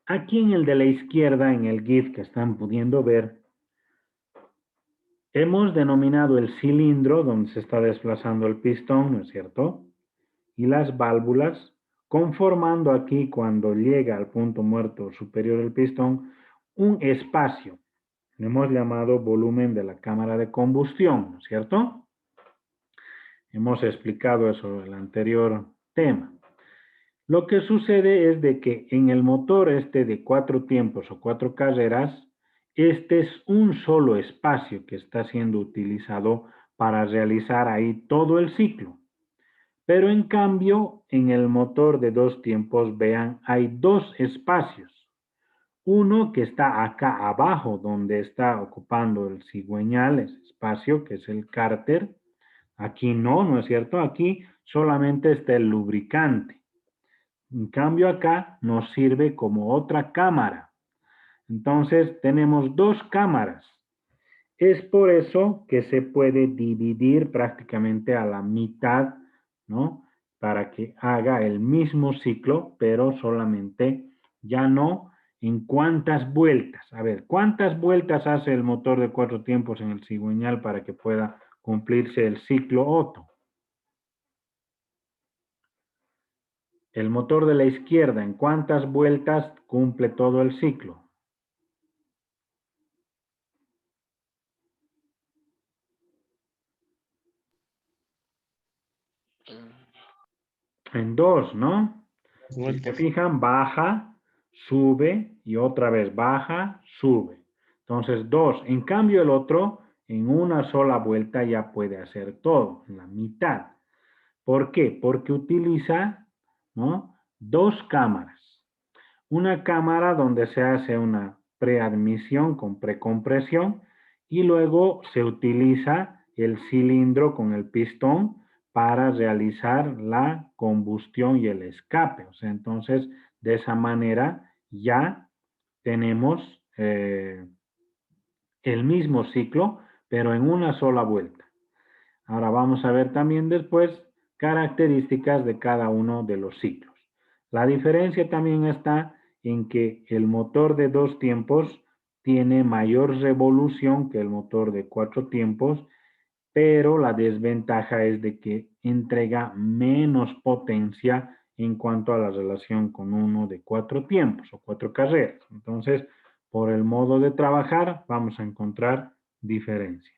aquí en el de la izquierda, en el GIF que están pudiendo ver, hemos denominado el cilindro donde se está desplazando el pistón, ¿no es cierto? Y las válvulas, conformando aquí cuando llega al punto muerto superior del pistón, un espacio. Le hemos llamado volumen de la cámara de combustión, ¿no es cierto? Hemos explicado eso en el anterior tema. Lo que sucede es de que en el motor este de 4 tiempos o 4 carreras, este es un solo espacio que está siendo utilizado para realizar ahí todo el ciclo. Pero en cambio, en el motor de 2 tiempos, vean, hay 2 espacios. Uno que está acá abajo, donde está ocupando el cigüeñal, ese espacio, que es el cárter. Aquí no, ¿no es cierto? Aquí solamente está el lubricante. En cambio acá nos sirve como otra cámara. Entonces tenemos 2 cámaras. Es por eso que se puede dividir prácticamente a la mitad, ¿no? Para que haga el mismo ciclo, pero solamente ya no en cuántas vueltas. A ver, ¿cuántas vueltas hace el motor de 4 tiempos en el cigüeñal para que pueda cumplirse el ciclo Otto? El motor de la izquierda, ¿en cuántas vueltas cumple todo el ciclo? En 2, ¿no? Si se fijan, baja, sube y otra vez baja, sube. Entonces, 2. En cambio, el otro, en una sola vuelta ya puede hacer todo, en la mitad. ¿Por qué? Porque utiliza, ¿no?, 2 cámaras. Una cámara donde se hace una preadmisión con precompresión y luego se utiliza el cilindro con el pistón para realizar la combustión y el escape. O sea, entonces, de esa manera ya tenemos el mismo ciclo, pero en una sola vuelta. Ahora vamos a ver también después características de cada uno de los ciclos. La diferencia también está en que el motor de 2 tiempos tiene mayor revolución que el motor de 4 tiempos, pero la desventaja es de que entrega menos potencia en cuanto a la relación con uno de 4 tiempos o 4 carreras. Entonces, por el modo de trabajar, vamos a encontrar diferencias.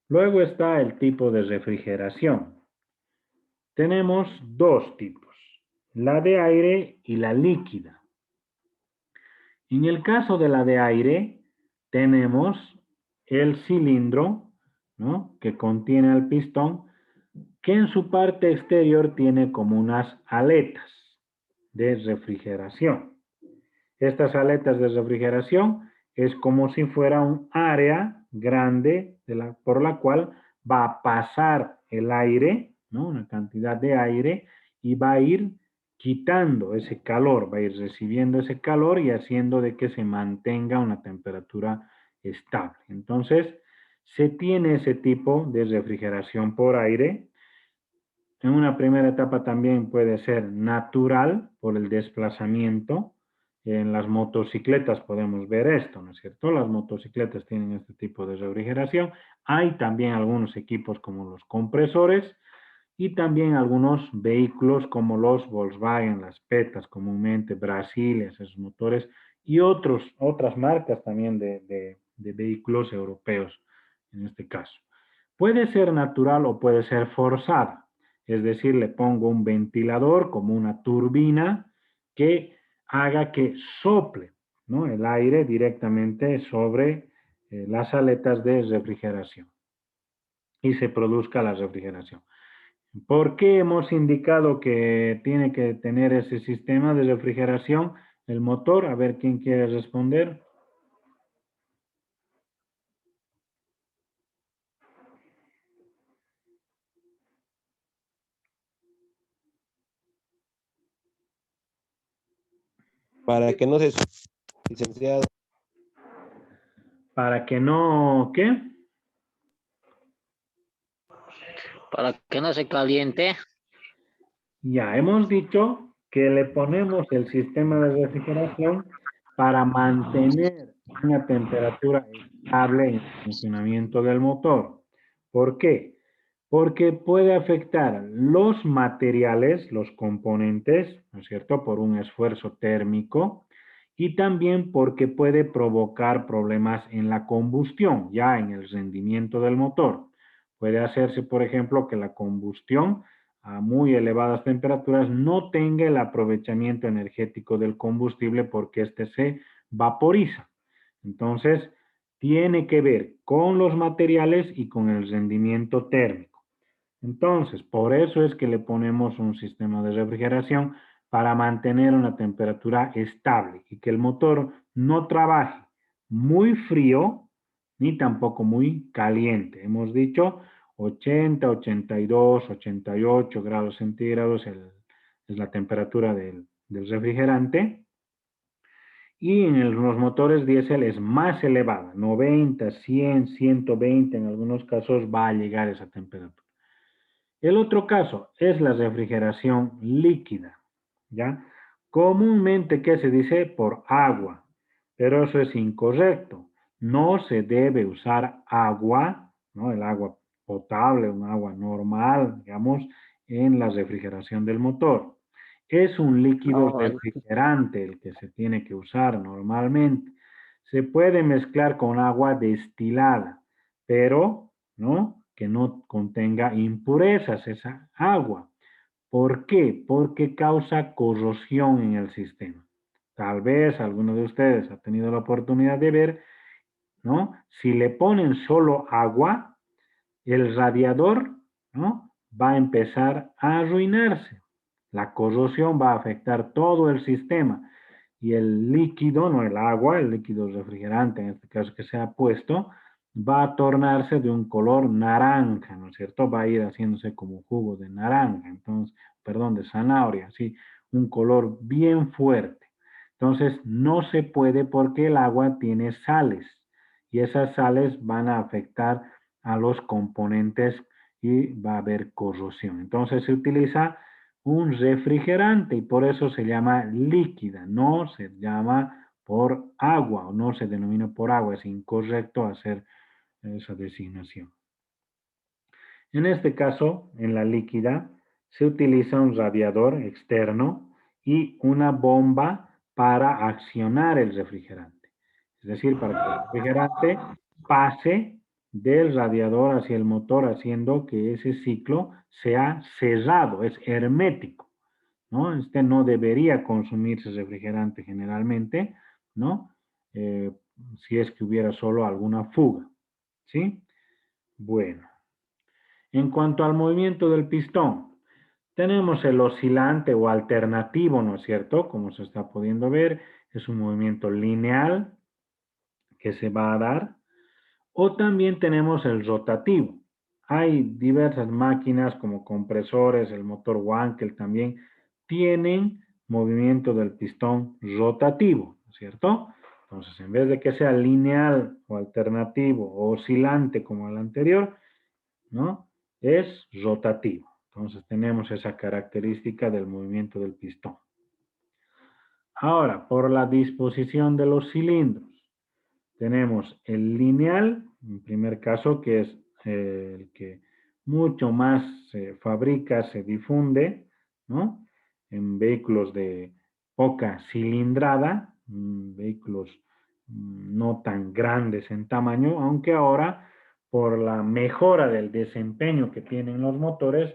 Luego está el tipo de refrigeración. Tenemos 2 tipos, la de aire y la líquida. En el caso de la de aire, tenemos el cilindro, ¿no?, que contiene el pistón, que en su parte exterior tiene como unas aletas de refrigeración. Estas aletas de refrigeración es como si fuera un área grande por la cual va a pasar el aire, ¿no?, una cantidad de aire, y va a ir quitando ese calor, va a ir recibiendo ese calor y haciendo de que se mantenga una temperatura estable. Entonces, se tiene ese tipo de refrigeración por aire. En una primera etapa también puede ser natural por el desplazamiento. En las motocicletas podemos ver esto, ¿no es cierto? Las motocicletas tienen este tipo de refrigeración. Hay también algunos equipos como los compresores y también algunos vehículos como los Volkswagen, las Petas comúnmente, Brasil, esos motores y otras marcas también de vehículos europeos en este caso. Puede ser natural o puede ser forzada. Es decir, le pongo un ventilador como una turbina que haga que sople, ¿no? El aire directamente sobre las aletas de refrigeración y se produzca la refrigeración. ¿Por qué hemos indicado que tiene que tener ese sistema de refrigeración el motor? A ver quién quiere responder. Para que no se, licenciado, Para que no, ¿qué? Para que no se caliente. Ya hemos dicho que le ponemos el sistema de refrigeración para mantener una temperatura estable en el funcionamiento del motor. ¿Por qué? Porque puede afectar los materiales, los componentes, ¿no es cierto?, por un esfuerzo térmico y también porque puede provocar problemas en la combustión, ya en el rendimiento del motor. Puede hacerse, por ejemplo, que la combustión a muy elevadas temperaturas no tenga el aprovechamiento energético del combustible porque éste se vaporiza. Entonces, tiene que ver con los materiales y con el rendimiento térmico. Entonces, por eso es que le ponemos un sistema de refrigeración para mantener una temperatura estable y que el motor no trabaje muy frío ni tampoco muy caliente. Hemos dicho 80, 82, 88 grados centígrados es la temperatura del refrigerante. Y en los motores diésel es más elevada, 90, 100, 120, en algunos casos va a llegar a esa temperatura. El otro caso es la refrigeración líquida, ¿ya? Comúnmente, ¿qué se dice? Por agua, pero eso es incorrecto. No se debe usar agua, ¿no? El agua potable, un agua normal, digamos, en la refrigeración del motor. Es un líquido No, refrigerante el que se tiene que usar normalmente. Se puede mezclar con agua destilada, pero, ¿no?, que no contenga impurezas esa agua. ¿Por qué? Porque causa corrosión en el sistema. Tal vez alguno de ustedes ha tenido la oportunidad de ver, ¿no? Si le ponen solo agua, el radiador, ¿no?, va a empezar a arruinarse. La corrosión va a afectar todo el sistema y el líquido, no el agua, el líquido refrigerante en este caso que se ha puesto, va a tornarse de un color naranja, ¿no es cierto? Va a ir haciéndose como jugo de naranja, entonces, perdón, de zanahoria, así, un color bien fuerte. Entonces, no se puede porque el agua tiene sales y esas sales van a afectar a los componentes y va a haber corrosión. Entonces se utiliza un refrigerante y por eso se llama líquida, no se llama por agua o no se denomina por agua, es incorrecto hacer esa designación. En este caso, en la líquida, se utiliza un radiador externo y una bomba para accionar el refrigerante. Es decir, para que el refrigerante pase del radiador hacia el motor, haciendo que ese ciclo sea cerrado, es hermético, ¿no? Este no debería consumirse refrigerante generalmente, ¿no? Eh, si es que hubiera solo alguna fuga, ¿sí? Bueno. En cuanto al movimiento del pistón, tenemos el oscilante o alternativo, ¿no es cierto? Como se está pudiendo ver, es un movimiento lineal que se va a dar. O también tenemos el rotativo. Hay diversas máquinas como compresores, el motor Wankel también tienen movimiento del pistón rotativo, ¿no es cierto? Entonces, en vez de que sea lineal o alternativo o oscilante como el anterior, ¿no?, es rotativo. Entonces tenemos esa característica del movimiento del pistón. Ahora, por la disposición de los cilindros, tenemos el lineal, en primer caso, que es el que mucho más se fabrica, se difunde, ¿no?, en vehículos de poca cilindrada, vehículos no tan grandes en tamaño, aunque ahora, por la mejora del desempeño que tienen los motores,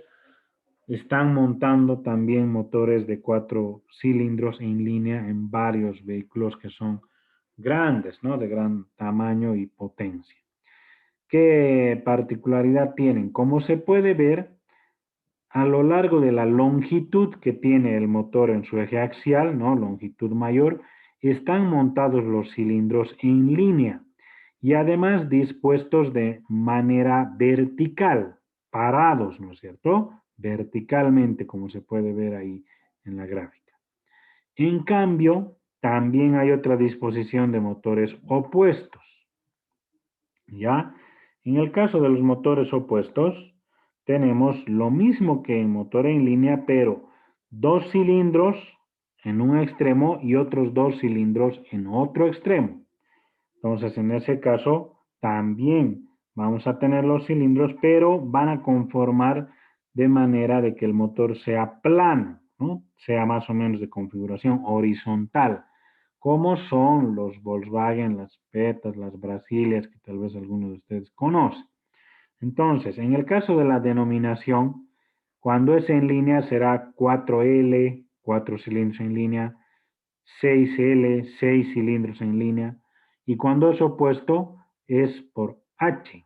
están montando también motores de 4 cilindros en línea en varios vehículos que son grandes, ¿no? De gran tamaño y potencia. ¿Qué particularidad tienen? Como se puede ver, a lo largo de la longitud que tiene el motor en su eje axial, ¿no? Longitud mayor, están montados los cilindros en línea y además dispuestos de manera vertical, parados, ¿no es cierto? Verticalmente, como se puede ver ahí en la gráfica. En cambio, también hay otra disposición de motores opuestos, ¿ya? En el caso de los motores opuestos, tenemos lo mismo que en motor en línea, pero dos cilindros en un extremo y otros dos cilindros en otro extremo. Entonces, en ese caso, también vamos a tener los cilindros, pero van a conformar de manera de que el motor sea plano, ¿no? Sea más o menos de configuración horizontal, como son los Volkswagen, las Petas, las Brasilias, que tal vez algunos de ustedes conocen. Entonces, en el caso de la denominación, cuando es en línea será 4L, 4 cilindros en línea, 6L, 6 cilindros en línea, y cuando es opuesto es por H.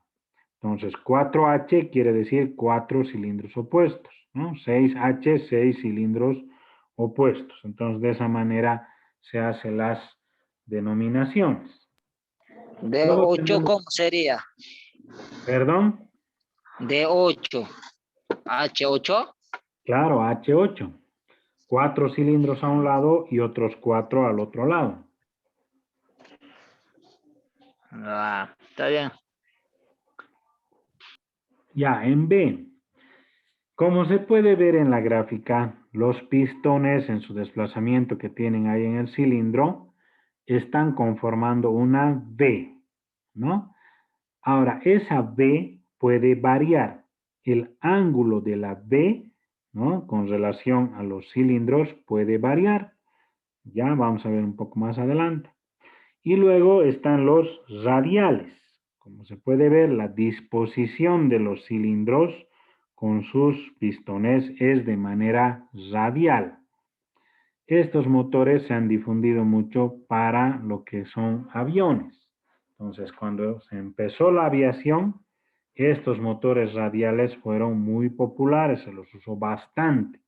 Entonces, 4H quiere decir 4 cilindros opuestos, ¿no? 6H, 6 cilindros opuestos. Entonces, de esa manera se hacen las denominaciones. De Luego 8, tenemos, ¿cómo sería? perdón, De 8. H8. claro, H8. 4 cilindros a un lado y otros 4 al otro lado. Ah, está bien. Ya, en B, como se puede ver en la gráfica, los pistones en su desplazamiento que tienen ahí en el cilindro están conformando una V, ¿no? Ahora, esa V puede variar. El ángulo de la V, ¿no? Con relación a los cilindros puede variar. Ya vamos a ver un poco más adelante. Y luego están los radiales. Como se puede ver, la disposición de los cilindros con sus pistones es de manera radial. Estos motores se han difundido mucho para lo que son aviones. Entonces, cuando se empezó la aviación, estos motores radiales fueron muy populares, se los usó bastante,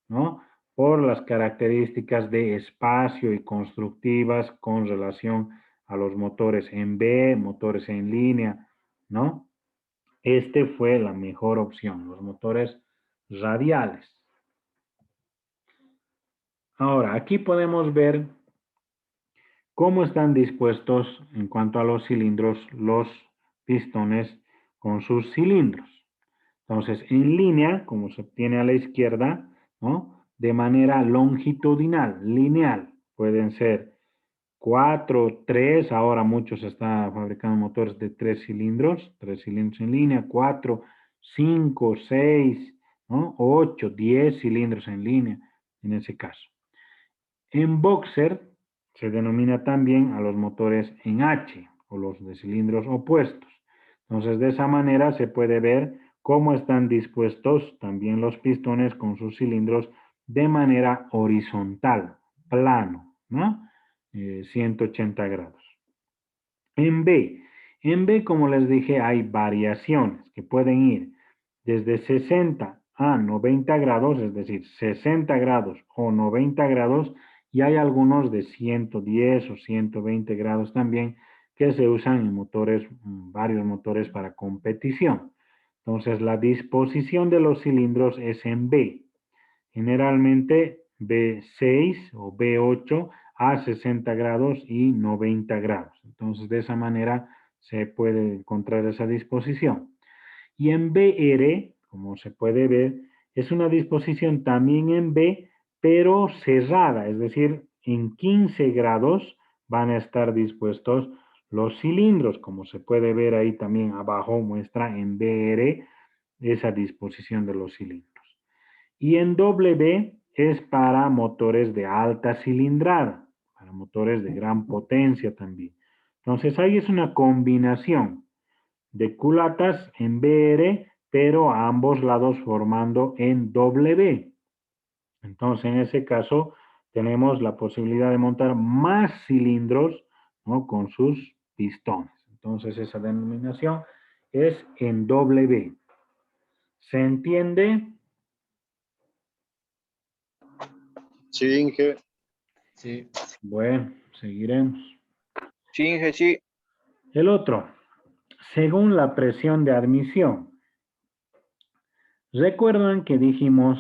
¿no? Por las características de espacio y constructivas con relación a los motores en B, motores en línea, ¿no? Este fue la mejor opción, los motores radiales. Ahora, aquí podemos ver cómo están dispuestos en cuanto a los cilindros, los pistones con sus cilindros. Entonces, en línea, como se obtiene a la izquierda, ¿no? De manera longitudinal, lineal. Pueden ser 4, 3, ahora muchos están fabricando motores de 3 cilindros en línea, 4, 5, 6, ¿no? 8, 10 cilindros en línea, en ese caso. En boxer se denomina también a los motores en H o los de cilindros opuestos. Entonces, de esa manera se puede ver cómo están dispuestos también los pistones con sus cilindros de manera horizontal, plano, ¿no? 180 grados. En B, como les dije, hay variaciones que pueden ir desde 60 a 90 grados, es decir, 60 grados o 90 grados, y hay algunos de 110 o 120 grados también que se usan en motores, varios motores para competición. Entonces, la disposición de los cilindros es en B. Generalmente B6 o B8 a 60 grados y 90 grados. Entonces, de esa manera se puede encontrar esa disposición. Y en BR, como se puede ver, es una disposición también en B, pero cerrada, es decir, en 15 grados van a estar dispuestos los cilindros, como se puede ver ahí también abajo, muestra en BR esa disposición de los cilindros. Y en W es para motores de alta cilindrada, para motores de gran potencia también. Entonces ahí es una combinación de culatas en BR, pero a ambos lados formando en W. Entonces en ese caso tenemos la posibilidad de montar más cilindros, ¿no? Con sus pistones. Entonces, esa denominación es en W. ¿Se entiende? Sí, Inge. Sí. Bueno, seguiremos. Sí, Inge, sí. El otro, según la presión de admisión. Recuerdan que dijimos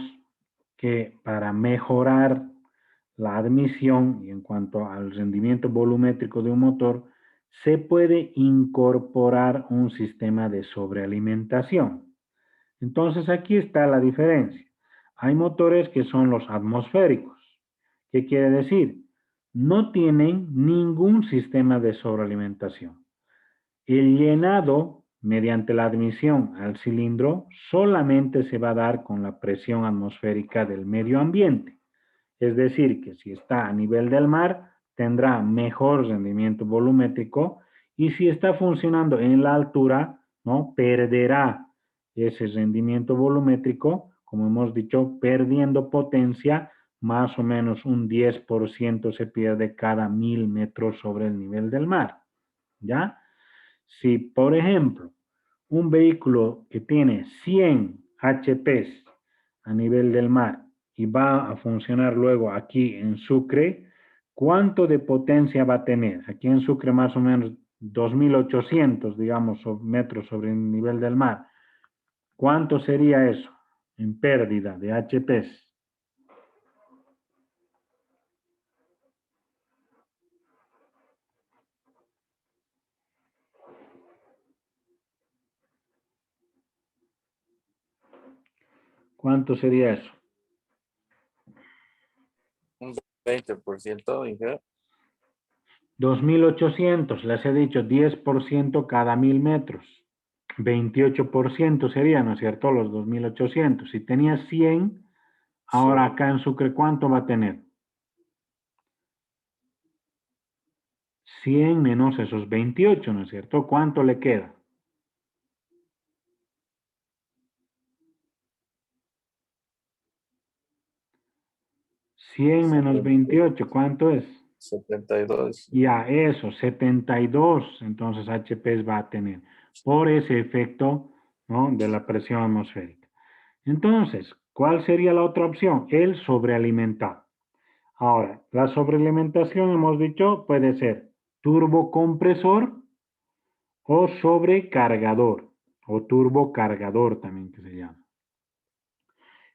que para mejorar la admisión y en cuanto al rendimiento volumétrico de un motor, se puede incorporar un sistema de sobrealimentación. Entonces aquí está la diferencia. Hay motores que son los atmosféricos. ¿Qué quiere decir? No tienen ningún sistema de sobrealimentación. El llenado mediante la admisión al cilindro solamente se va a dar con la presión atmosférica del medio ambiente. Es decir, que si está a nivel del mar, tendrá mejor rendimiento volumétrico y si está funcionando en la altura, ¿no? Perderá ese rendimiento volumétrico, como hemos dicho, perdiendo potencia, más o menos un 10% se pierde cada 1000 metros sobre el nivel del mar, ¿ya? Si, por ejemplo, un vehículo que tiene 100 HPs a nivel del mar y va a funcionar luego aquí en Sucre, ¿cuánto de potencia va a tener? Aquí en Sucre más o menos 2.800, digamos, metros sobre el nivel del mar. ¿Cuánto sería eso en pérdida de HPs? ¿Cuánto sería eso? Un 20%, Inge. 2.800, les he dicho 10% cada 1000 metros. 28% sería, ¿no es cierto? Los 2.800. Si tenía 100, ahora acá en Sucre, ¿cuánto va a tener? 100 menos esos 28, ¿no es cierto? ¿Cuánto le queda? ¿100 menos 28, ¿cuánto es? 72. Ya, eso, 72, entonces HPs va a tener por ese efecto, ¿no? De la presión atmosférica. Entonces, ¿cuál sería la otra opción? El sobrealimentado. Ahora, la sobrealimentación, hemos dicho, puede ser turbocompresor o sobrecargador, o turbocargador también que se llama.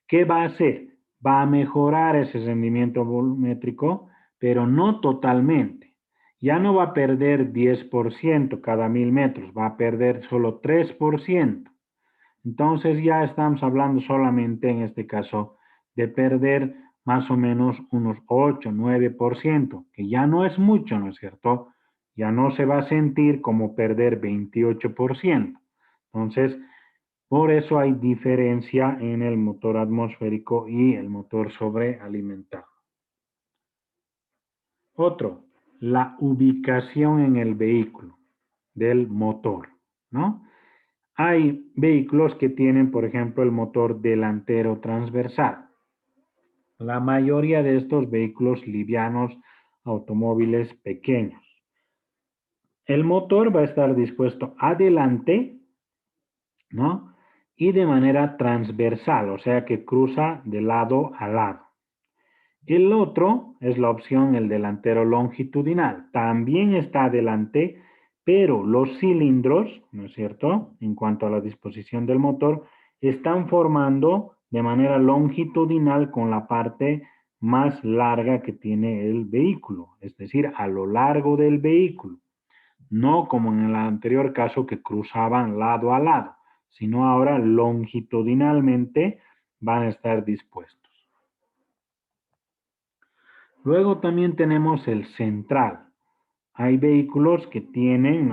¿Qué va a hacer? Va a mejorar ese rendimiento volumétrico, pero no totalmente. Ya no va a perder 10% cada 1000 metros, va a perder solo 3%. Entonces ya estamos hablando solamente en este caso de perder más o menos unos 8, 9%, que ya no es mucho, ¿no es cierto? Ya no se va a sentir como perder 28%. Entonces, por eso hay diferencia en el motor atmosférico y el motor sobrealimentado. Otro, la ubicación en el vehículo del motor, ¿no? Hay vehículos que tienen, por ejemplo, el motor delantero transversal. La mayoría de estos vehículos livianos, automóviles pequeños. El motor va a estar dispuesto adelante, ¿no? Y de manera transversal, o sea que cruza de lado a lado. El otro es la opción, el delantero longitudinal. También está adelante, pero los cilindros, ¿no es cierto?, en cuanto a la disposición del motor, están formando de manera longitudinal con la parte más larga que tiene el vehículo, es decir, a lo largo del vehículo. No como en el anterior caso que cruzaban lado a lado, sino ahora longitudinalmente van a estar dispuestos. Luego también tenemos el central. Hay vehículos que tienen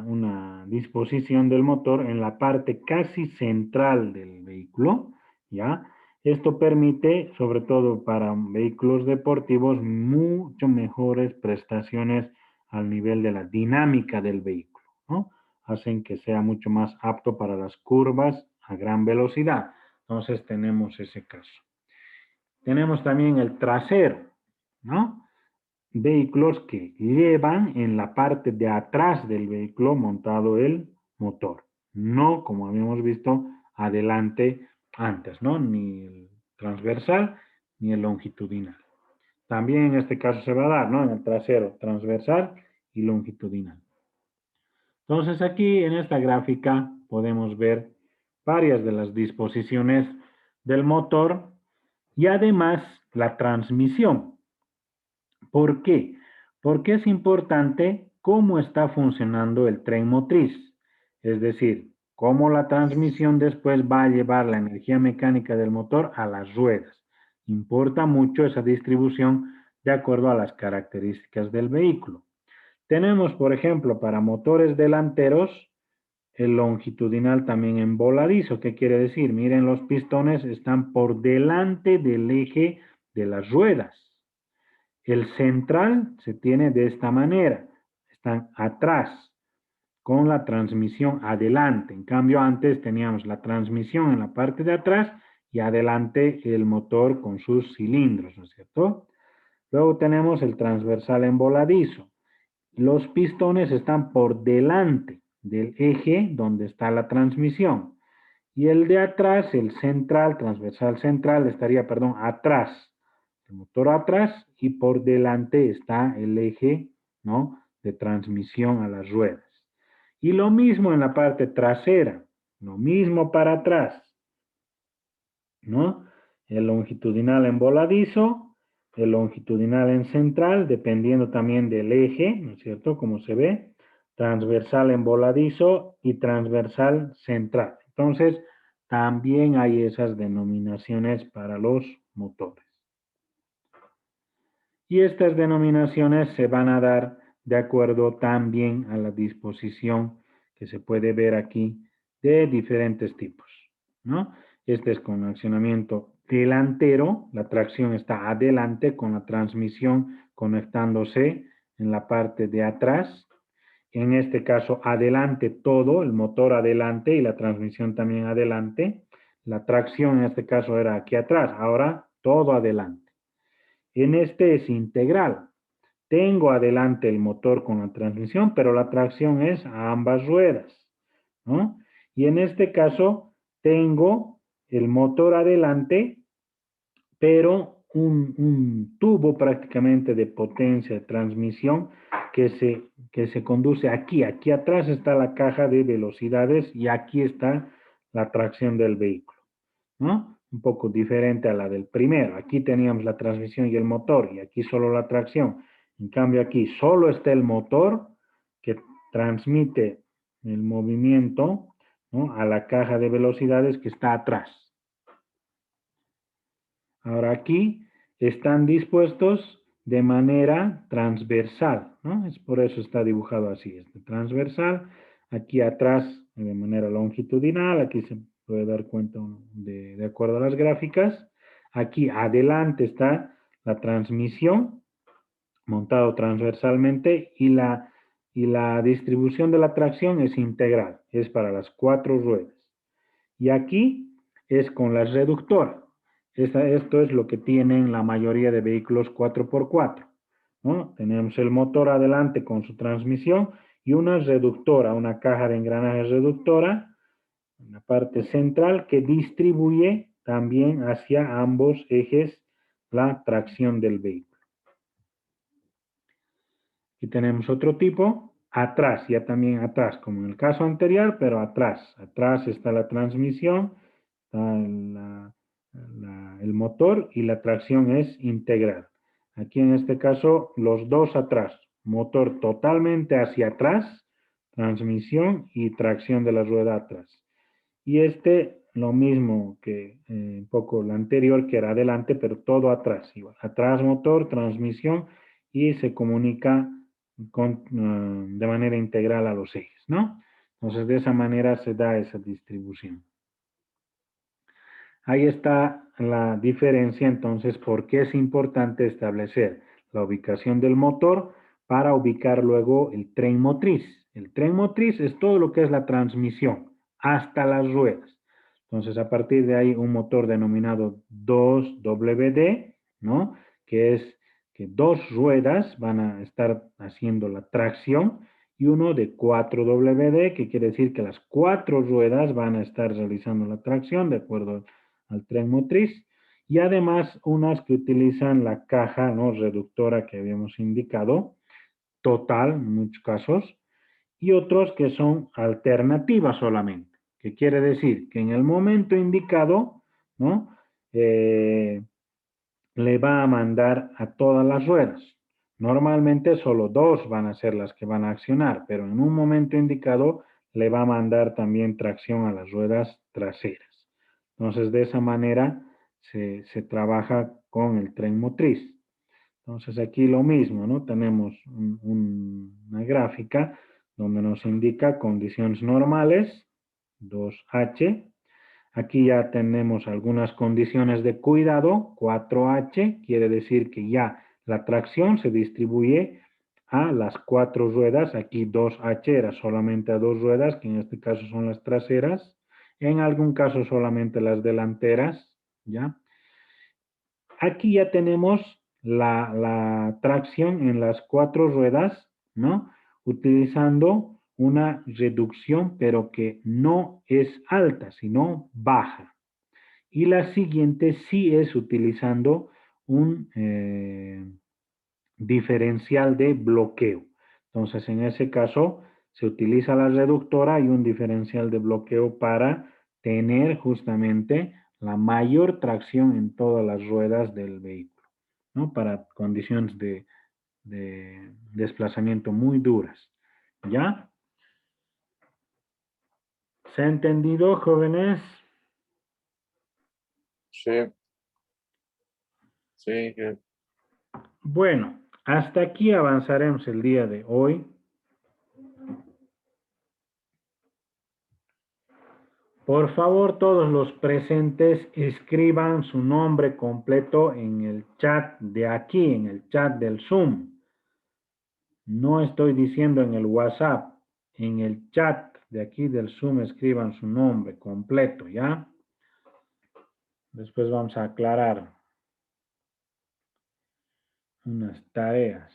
una disposición del motor en la parte casi central del vehículo, ¿ya? Esto permite, sobre todo para vehículos deportivos, mucho mejores prestaciones al nivel de la dinámica del vehículo, ¿no? Hacen que sea mucho más apto para las curvas a gran velocidad. Entonces tenemos ese caso. Tenemos también el trasero, ¿no? vehículos que llevan en la parte de atrás del vehículo montado el motor. No, como habíamos visto, adelante antes, ¿no? Ni el transversal ni el longitudinal. También en este caso se va a dar, ¿no? En el trasero, transversal y longitudinal. Entonces aquí en esta gráfica podemos ver varias de las disposiciones del motor y además la transmisión. ¿Por qué? Porque es importante cómo está funcionando el tren motriz. Es decir, cómo la transmisión después va a llevar la energía mecánica del motor a las ruedas. Importa mucho esa distribución de acuerdo a las características del vehículo. Tenemos, por ejemplo, para motores delanteros, el longitudinal también en voladizo. ¿Qué quiere decir? Miren, los pistones están por delante del eje de las ruedas. El central se tiene de esta manera. Están atrás, con la transmisión adelante. En cambio, antes teníamos la transmisión en la parte de atrás y adelante el motor con sus cilindros, ¿no es cierto? Luego tenemos el transversal en voladizo. Los pistones están por delante del eje donde está la transmisión. Y el de atrás, el central, transversal central, estaría, perdón, atrás. El motor atrás y por delante está el eje, ¿no? De transmisión a las ruedas. Y lo mismo en la parte trasera. Lo mismo para atrás, ¿no? El longitudinal en voladizo, el longitudinal en central, dependiendo también del eje, ¿no es cierto? Como se ve, transversal en voladizo y transversal central. Entonces, también hay esas denominaciones para los motores. Y estas denominaciones se van a dar de acuerdo también a la disposición que se puede ver aquí de diferentes tipos, ¿no? Este es con accionamiento delantero, la tracción está adelante con la transmisión conectándose en la parte de atrás. En este caso, adelante todo, el motor adelante y la transmisión también adelante. La tracción en este caso era aquí atrás, ahora todo adelante. En este es integral. Tengo adelante el motor con la transmisión, pero la tracción es a ambas ruedas, ¿no? Y en este caso tengo el motor adelante, pero un tubo prácticamente de potencia de transmisión que se conduce aquí. Aquí atrás está la caja de velocidades y aquí está la tracción del vehículo, ¿no? Un poco diferente a la del primero. Aquí teníamos la transmisión y el motor y aquí solo la tracción. En cambio aquí solo está el motor que transmite el movimiento, ¿no? A la caja de velocidades que está atrás. Ahora aquí están dispuestos de manera transversal, ¿no? Es por eso está dibujado así, este transversal. Aquí atrás de manera longitudinal, aquí se puede dar cuenta de acuerdo a las gráficas. Aquí adelante está la transmisión montado transversalmente y la distribución de la tracción es integral, es para las 4 ruedas. Y aquí es con las reductoras. Esto es lo que tienen la mayoría de vehículos 4x4, ¿no? Tenemos el motor adelante con su transmisión y una reductora, una caja de engranajes reductora, en la parte central que distribuye también hacia ambos ejes la tracción del vehículo. Aquí tenemos otro tipo, atrás, ya también atrás, como en el caso anterior, pero atrás. Atrás está la transmisión, está el motor y la tracción es integral. Aquí en este caso, los dos atrás. Motor totalmente hacia atrás, transmisión y tracción de la rueda atrás. Y este, lo mismo que un poco la anterior, que era adelante, pero todo atrás. Igual. Atrás motor, transmisión y se comunica de manera integral a los ejes, ¿no? Entonces, de esa manera se da esa distribución. Ahí está la diferencia, entonces, por qué es importante establecer la ubicación del motor para ubicar luego el tren motriz. El tren motriz es todo lo que es la transmisión, hasta las ruedas. Entonces, a partir de ahí, un motor denominado 2WD, ¿no? Que es que 2 ruedas van a estar haciendo la tracción y uno de 4WD, que quiere decir que las 4 ruedas van a estar realizando la tracción de acuerdo al tren motriz. Y además unas que utilizan la caja, ¿no?, reductora que habíamos indicado, total en muchos casos, y otros que son alternativas solamente, que quiere decir que en el momento indicado, ¿no?, le va a mandar a todas las ruedas. Normalmente solo 2 van a ser las que van a accionar, pero en un momento indicado le va a mandar también tracción a las ruedas traseras. Entonces, de esa manera se trabaja con el tren motriz. Entonces, aquí lo mismo, ¿no? Tenemos una gráfica donde nos indica condiciones normales, 2H. Aquí ya tenemos algunas condiciones de cuidado, 4H, quiere decir que ya la tracción se distribuye a las 4 ruedas. Aquí 2H era solamente a 2 ruedas, que en este caso son las traseras. En algún caso solamente las delanteras, ¿ya? Aquí ya tenemos la tracción en las 4 ruedas, ¿no? Utilizando una reducción, pero que no es alta, sino baja. Y la siguiente sí es utilizando un diferencial de bloqueo. Entonces, en ese caso, se utiliza la reductora y un diferencial de bloqueo para tener justamente la mayor tracción en todas las ruedas del vehículo, ¿no? Para condiciones de desplazamiento muy duras. ¿Ya? ¿Se ha entendido, jóvenes? Sí. Sí, Inge. Bueno, hasta aquí avanzaremos el día de hoy. Por favor, todos los presentes escriban su nombre completo en el chat de aquí, en el chat del Zoom. No estoy diciendo en el WhatsApp, en el chat de aquí del Zoom escriban su nombre completo, ¿ya? Después vamos a aclarar unas tareas.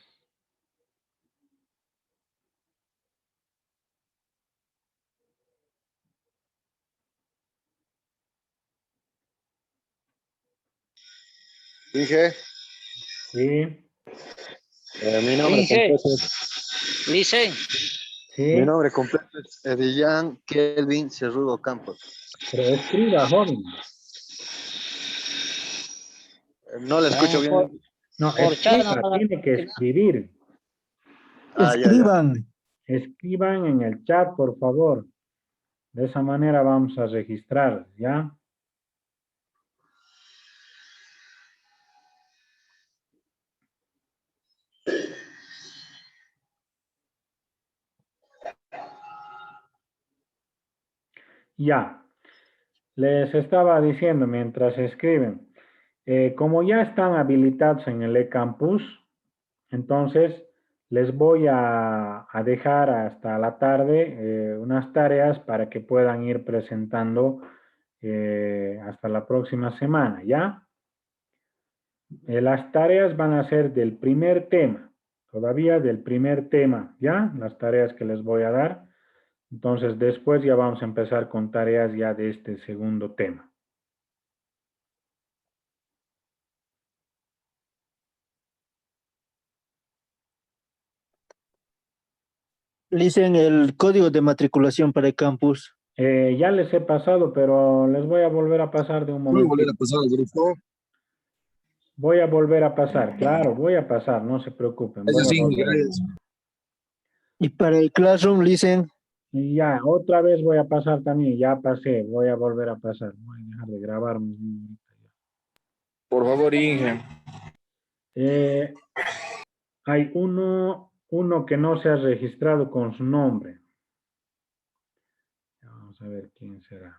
Inge, ¿Sí? mi nombre Inge, completo, listen, mi ¿Sí? nombre completo es Edillan Kelvin Cerrudo Campos. Pero escriba, joven. No le escucho por, bien. No, por chat no escriba, van a tiene que decir nada. escribir. Ah, ya. Escriban en el chat, por favor. De esa manera vamos a registrar, ¿ya? Ya. Les estaba diciendo mientras escriben, como ya están habilitados en el eCampus, entonces les voy a dejar hasta la tarde unas tareas para que puedan ir presentando hasta la próxima semana, ¿ya? Las tareas van a ser del primer tema, todavía del primer tema, ¿ya? Las tareas que les voy a dar. Entonces, después ya vamos a empezar con tareas ya de este segundo tema. Dicen el código de matriculación para el campus. Ya les he pasado, pero les voy a volver a pasar de un ¿Puedo volver momentito. a pasar al grupo? Voy a volver a pasar, claro, voy a pasar, no se preocupen, voy Eso a sí, volver a gracias. pasar. Y para el Classroom, dicen, Y ya, otra vez voy a pasar también, ya pasé, voy a volver a pasar. Voy a dejar de grabar mis videos. Por favor, Inge. Hay uno que no se ha registrado con su nombre. Vamos a ver quién será.